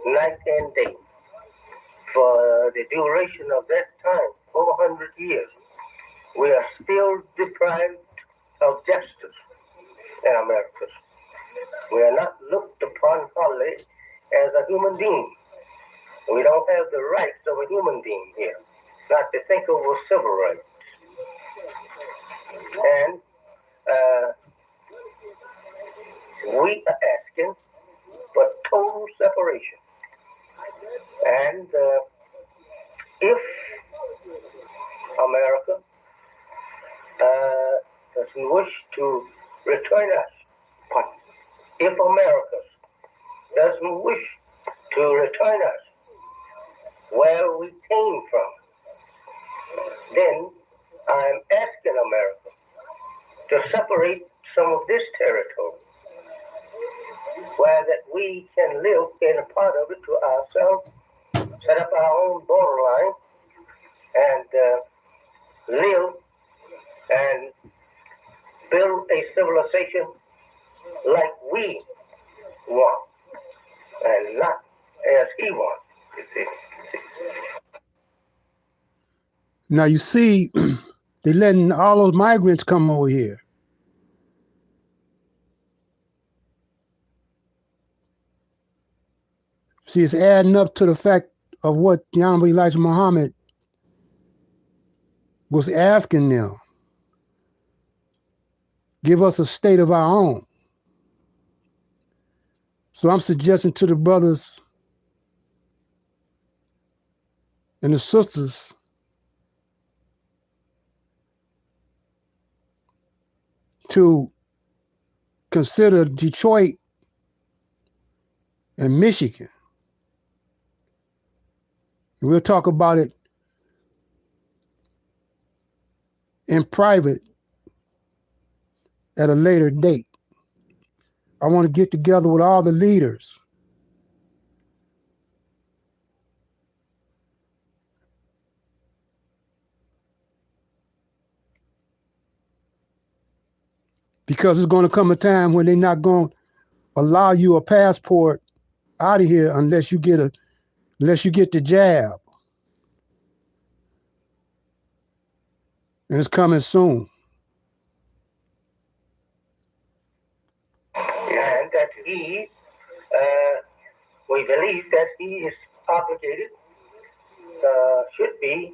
night and day. For the duration of that time, 400 years, we are still deprived of justice in America. We are not looked upon wholly as a human being. We don't have the rights of a human being here, not to think of civil rights. And we are asking for total separation. And if America doesn't wish to return us, but if America doesn't wish to return us where we came from, then I'm asking America to separate some of this territory where that we can live in a part of it to ourselves, set up our own borderline, and live and build a civilization like we want, and not as he wants. Now you see, they're letting all those migrants come over here. See, it's adding up to the fact of what the Honorable Elijah Muhammad was asking them. Give us a state of our own. So I'm suggesting to the brothers and the sisters to consider Detroit and Michigan. We'll talk about it in private at a later date. I want to get together with all the leaders because it's going to come a time when they're not going to allow you a passport out of here unless you get the jab. And it's coming soon. we believe that he is obligated, should be,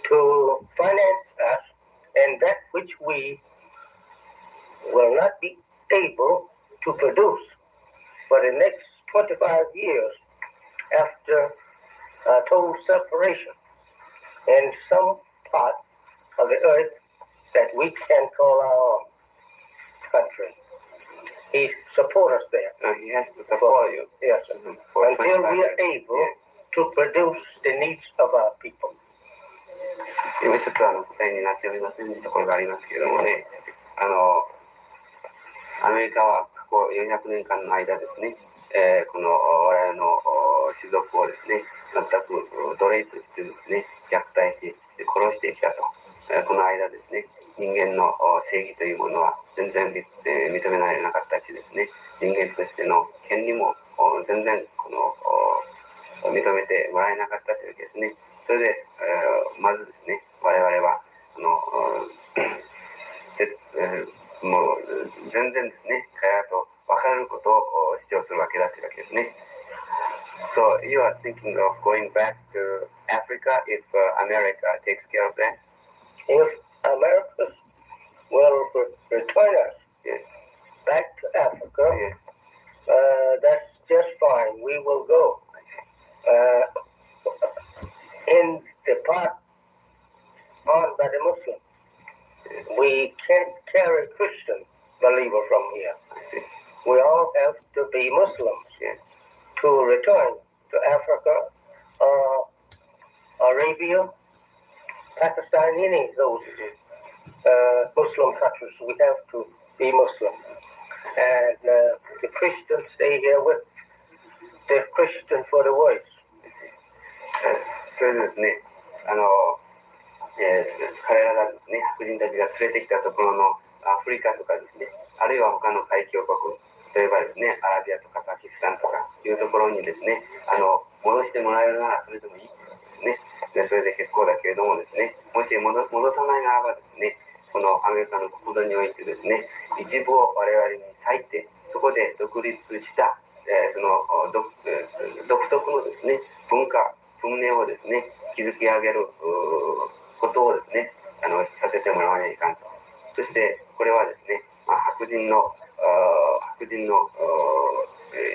to finance us and that which we will not be able to produce for the next 25 years after total separation in some part of the earth that we can call our own country. He supports us there. He has to support you. Yes, until we are able to produce the needs of our people. 今ちょっと答えになっておりませんところがありますけれどもね、アメリカは過去400年間の間ですね、この我々の種族をですね、全く奴隷としてですね、虐待し殺してきたと。この間ですね、人間の正義というものは全然認められなかったしですね、人間としての権利も全然認めてもらえなかったというわけですね。それで、まずですね、我々はもう全然ですね、彼らと分かれることを主張するわけだというわけですね。So you are thinking of going back to Africa if America takes care of that? If America will return us back to Africa, that's just fine. We will go. In the part owned by the Muslims, we can't carry Christian believer from here. We all have to be Muslims to return to Africa, Arabia, Pakistan, any of those Muslim countries. We have to be Muslim. And the Christians stay here with the Christian for the words. それでですね、彼らがですね、白人たちが連れてきたところのアフリカとかですね、あるいは他の海峡国、例えばですね、アラビアとかパキスタンとかいうところにですね、戻してもらえるならそれでもいいですね。でそれで結構だけれどもですね、もし戻さないならばですね、このアメリカの国土においてですね、一部を我々に割いて、そこで独立した、その独特のですね、文化、文明をですね、築き上げることをですね、させてもらわないかんと。そしてこれはですね、白人の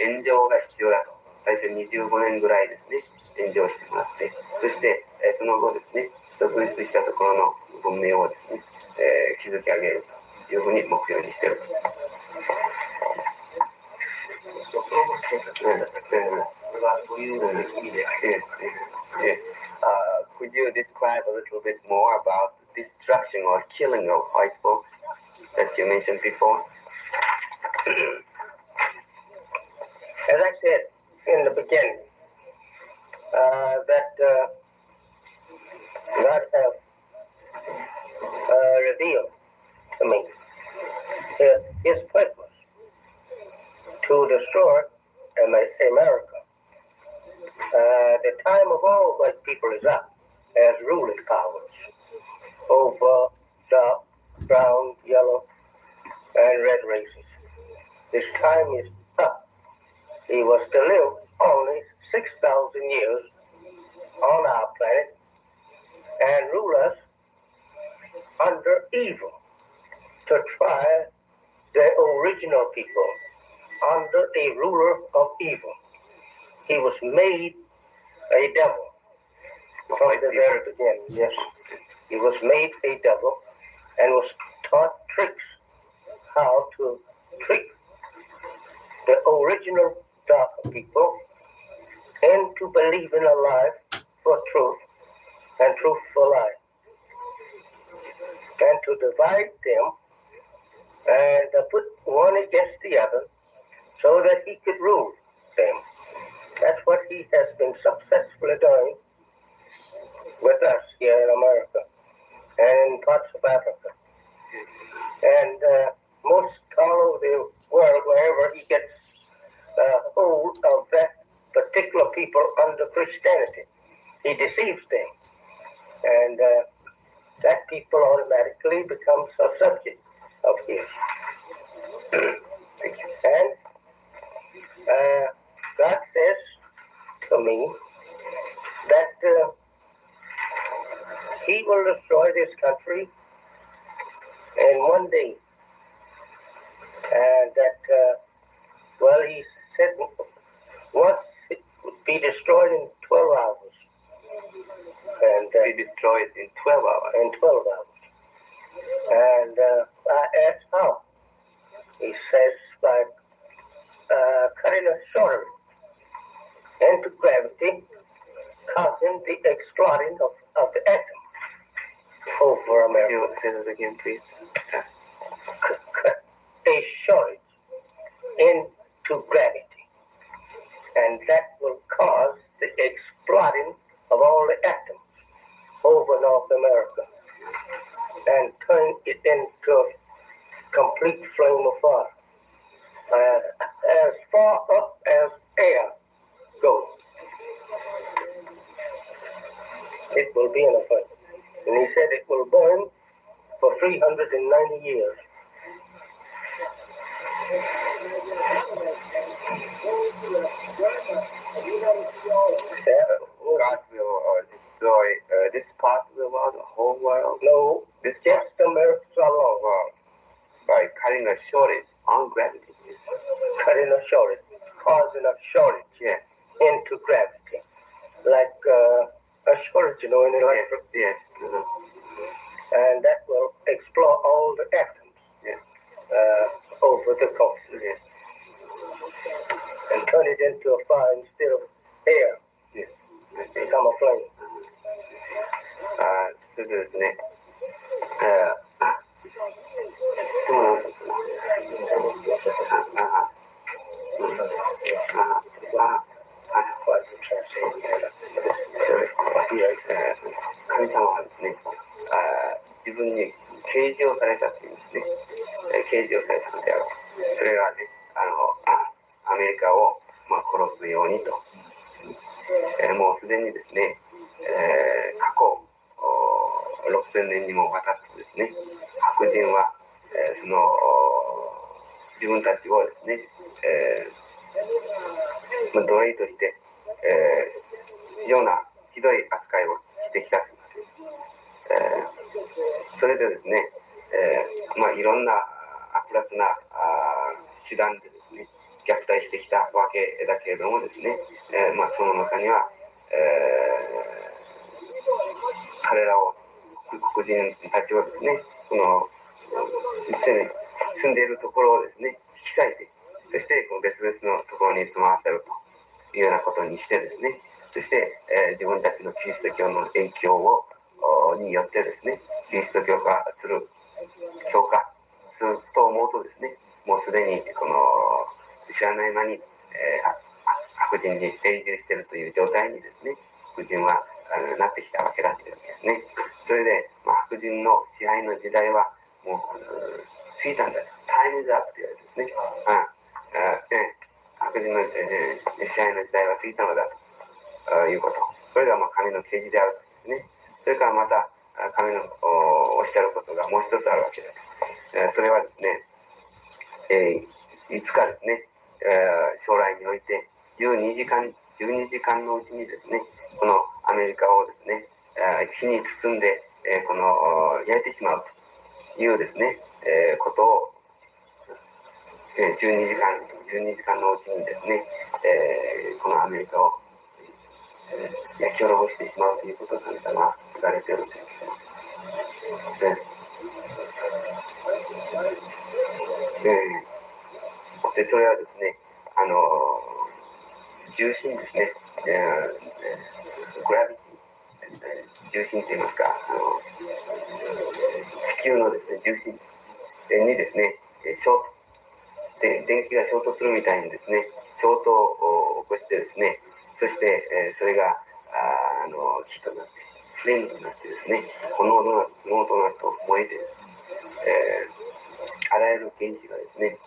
援助が必要だと。最初25年ぐらいですね、援助をしてもらって、そしてその後ですね、独立したところの文明をですね、築き上げるというふうに目標にしている。Could you describe a little bit more about the destruction or killing of white folks that you mentioned before? As I said in the beginning, that God has revealed to me His purpose to destroy America. The time of all white people is up as ruling powers over dark, brown, yellow, and red races. His time is up. He was to live only 6,000 years on our planet and rule us under evil, to try the original people under a ruler of evil. He was made a devil from the very beginning. Yes, he was made a devil and was taught tricks how to trick the original dark people into believing a lie for truth and truth for lie, and to divide them and put one against the other so that he could rule them. That's what he has been successfully doing with us here in America and in parts of Africa. And most all over the world, wherever he gets hold of that particular people under Christianity, he deceives them. And that people automatically becomes a subject of his. And God says to me that He will destroy this country in one day. And that, He said once it would be destroyed in 12 hours. And Be destroyed in 12 hours. In 12 hours. And I asked how. He says by cutting a short into gravity, causing the exploding of the atom over Could America. you say that again, please? Cut a shortage into gravity, and that will cause the exploding of all the atoms over North America and turn it into a complete flame of fire. As far up as air goes, it will be in effect. And he said it will burn for 390 years. God will destroy this part of the world, the whole world? No, This just America alone. world. By cutting a shortage on gravity. Cutting a shortage, causing a shortage into gravity. Like a shortage, in electric. Yes. And that will explode all the atoms over the coast. Yes. And turn it into a fire instead of air. Yes. Become a flame. それでですね、神様はですね、自分に啓示をされたというんですね、啓示をされたのである。それはね、アメリカを、殺すようにと、もうすでにですね、過去6000年にもわたってですね、白人は、自分たちをですね、奴隷として、非常なひどい扱いをしてきたというそれでですね、いろんな悪辣な手段でですね、虐待してきたわけだけれどもですね、その中には、彼らを黒人たちをですね、一緒に住んでいるところをですね、引き裂いて、そして別々のところに住まわせるというようなことにしてですね、そして、自分たちのキリスト教の影響によってですね、キリスト教化すると思うとですね、もうすでに知らない間に、白人に定住しているという状態にですね、黒人はなってきたわけだというわけですね。それで、白人の支配の時代はもう過ぎたんだと、タイムズアップというわけですね。白人の支配の時代は過ぎたのだということ。それが神の啓示であるとですね。それからまた神のおっしゃることがもう一つあるわけです。それはですね、いつかですね、将来において12時間のうちにですね、このアメリカをですね、火に包んで、焼いてしまうというですね、ことを、12時間のうちにですね、このアメリカを、焼き滅ぼしてしまうということを神様は言われているんです。でそれはですね、重心ですね、グラビティ、重心といいますか、地球のですね、重心にですね、電気がショートするみたいにですね、ショートを起こしてですね、そして、それが火となって、フレームとなってですね、炎となって燃えて、あらゆる原子がですね、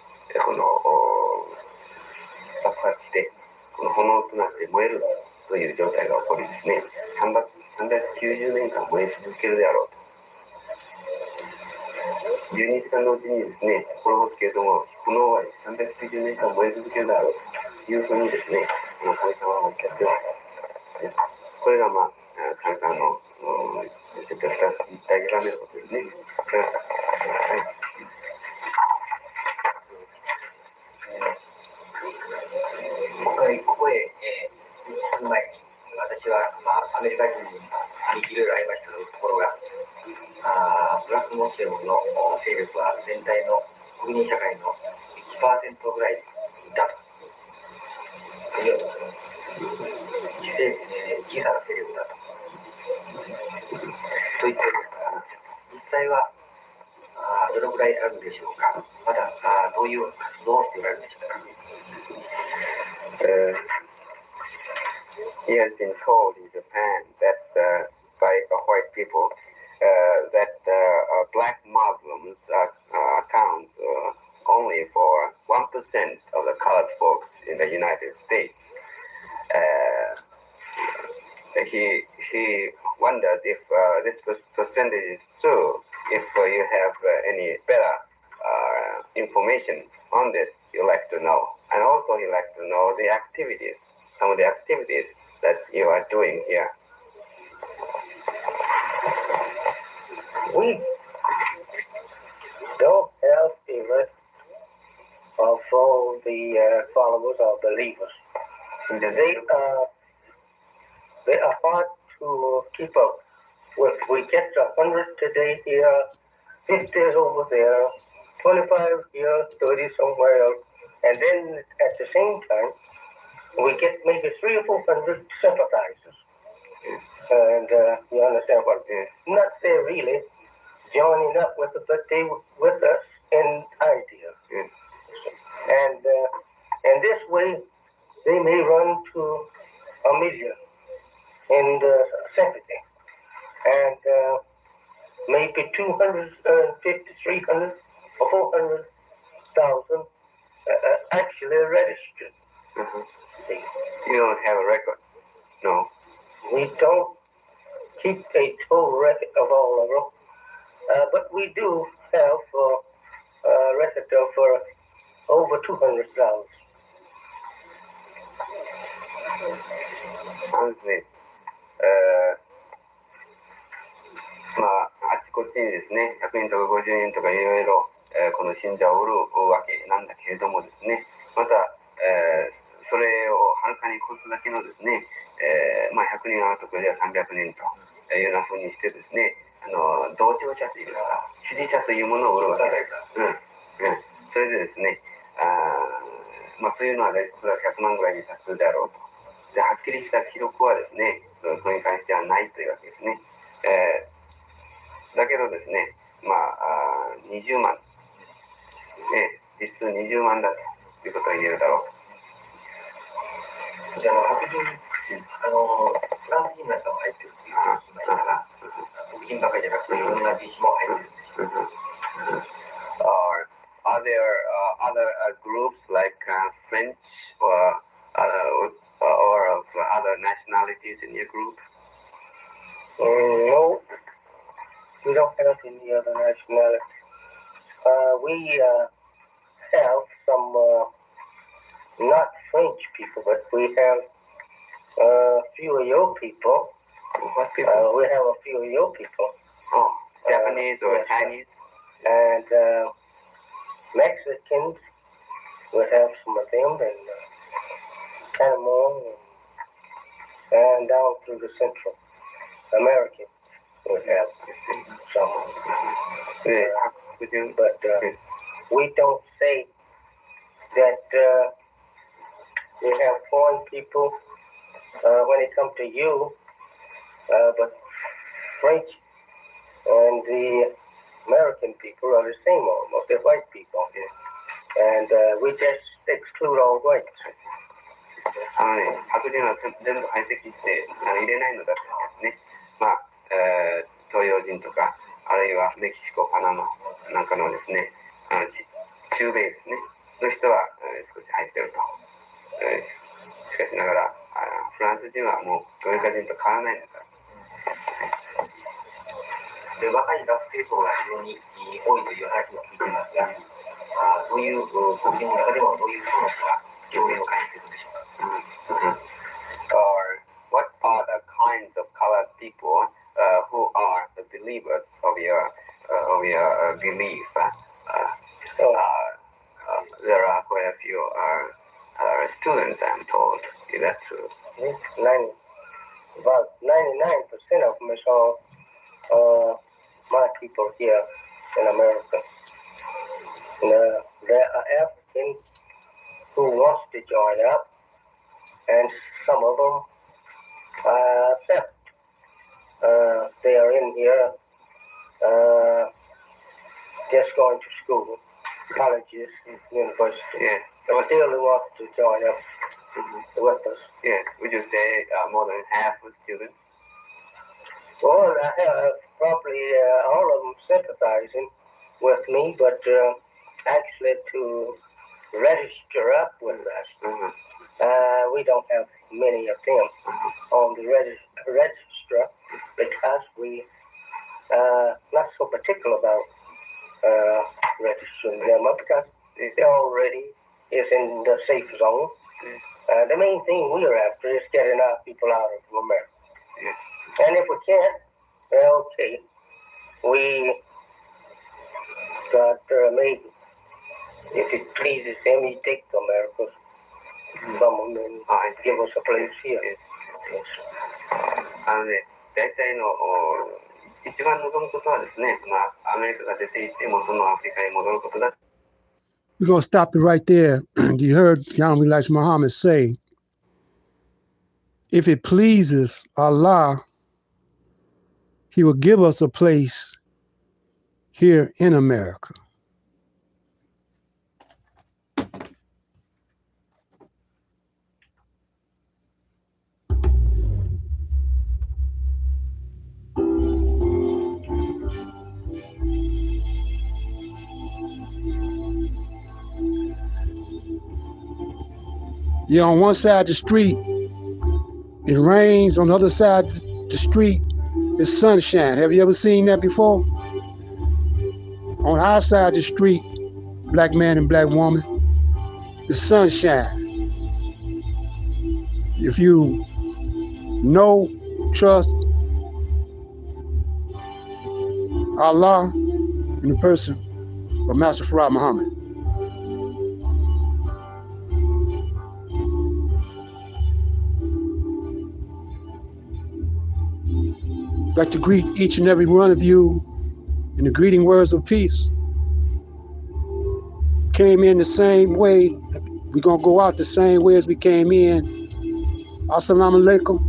爆発して、この炎となって燃えるという状態が起こりですね、390年間燃え続けるであろうと。12時間のうちにですね、滅ぼすけれども、炎は390年間燃え続けるであろういうふうにですね、神様はおっしゃってます。これがまあ、神様のちょっとした言ってあげられることですね。今回ここへ来る前に、私は、アメリカ人にいろいろありましたところが、ブラックモスリムの勢力は全体の国民社会の 1% ぐらいいたという小さな勢力だと言っておりますが、実際はどれくらいあるんでしょうか。まだどういう活動をしておられるでしょうか。He has been told in Japan that by white people that black Muslims account only for 1% of the colored folks in the United States. He wondered if this percentage is true. If you have any better information on this, you'd like to know. And also he'd like to know the activities, some of the activities that you are doing here. We don't have a list of all the followers or believers. They are hard to keep up with. We get 100 today here, 50 over there, 25 here, 30 somewhere else, and then at the same time, we get maybe 300 or 400 sympathizers. And you understand what it is? Not they're really joining up with us, but they with us in ideas. And this way, they may run to 1 million in sympathy. And maybe 250, 300 or 400,000 actually registered. Mm-hmm. You don't have a record? No. We don't keep a total record of all of them, but we do have a record of over 200,000. そうですね。あちこちにですね、100人とか50人とかいろいろこの信者を売るわけなんだけれどもですね、また、それをはるかに越すだけのですね、100人あるところでは300人というようなふうにしてですね、同調者というか、支持者というものを売るわけです。それでですね、そういうのはおそらく100万ぐらいに達するであろうと。で、はっきりした記録はですね、それに関してはないというわけですね。だけどですね、20万、実質20万だということが言えるだろうと。じゃあ、白人、フランス人なんかも入ってるっていう話がありますが、黒人ばかりじゃなくていろんな人種も入ってるんですよ。Are there other groups like French or of other nationalities in your group? No, we don't have any other nationality. We have some not French people, but we have a few of your people. What people? We have a few of your people. Oh, Japanese or Chinese? And Mexicans, we have some of them, and Panama, and down through the Central American, we have some. But we don't say that we have foreign people when it comes to you, but French and the American people are the same almost. They're white people. And we just exclude all whites. 白人は全部排斥して入れないのだとですね。東洋人とか、あるいはメキシコ、パナマなんかのですね、中米ですね、の人は少し入ってると。しかしながら、フランス人はもうアメリカ人と変わらないんだから。で、若い学生層が非常に多いという話を聞いていますが、そういう黒人の中でもどういう層の人が教員を感じているんでしょうか。people who are the believers of your belief. There are quite a few students, I'm told. Is that true? About 99% of them is all my people here in America. There are Africans who wants to join up, and some of them accept. They are in here just going to school, colleges, universities. Yeah. But still they want to join up with us. Yeah. Would you say more than half of students? Well, I have probably all of them sympathizing with me, but actually to register up with us, we don't have many of them on the register because we not so particular about registering them up because they already is in the safe zone. The main thing we are after is getting our people out of America. And if we can't, well, okay, we got maybe, if it pleases him, he take the Americans from them and give us a place here. Yes. 大体の一番望むことはですね、アメリカが出ていって元のアフリカに戻ることだ。We're going to stop it right there. You heard Honorable Elijah Muhammad say, if it pleases Allah, He will give us a place here in America. You're on one side of the street, it rains. On the other side of the street, it's sunshine. Have you ever seen that before? On our side of the street, black man and black woman, it's sunshine. If you know, trust Allah in the person of Master Farad Muhammad. I'd like to greet each and every one of you in the greeting words of peace. Came in the same way. We're going to go out the same way as we came in. Assalamu alaikum.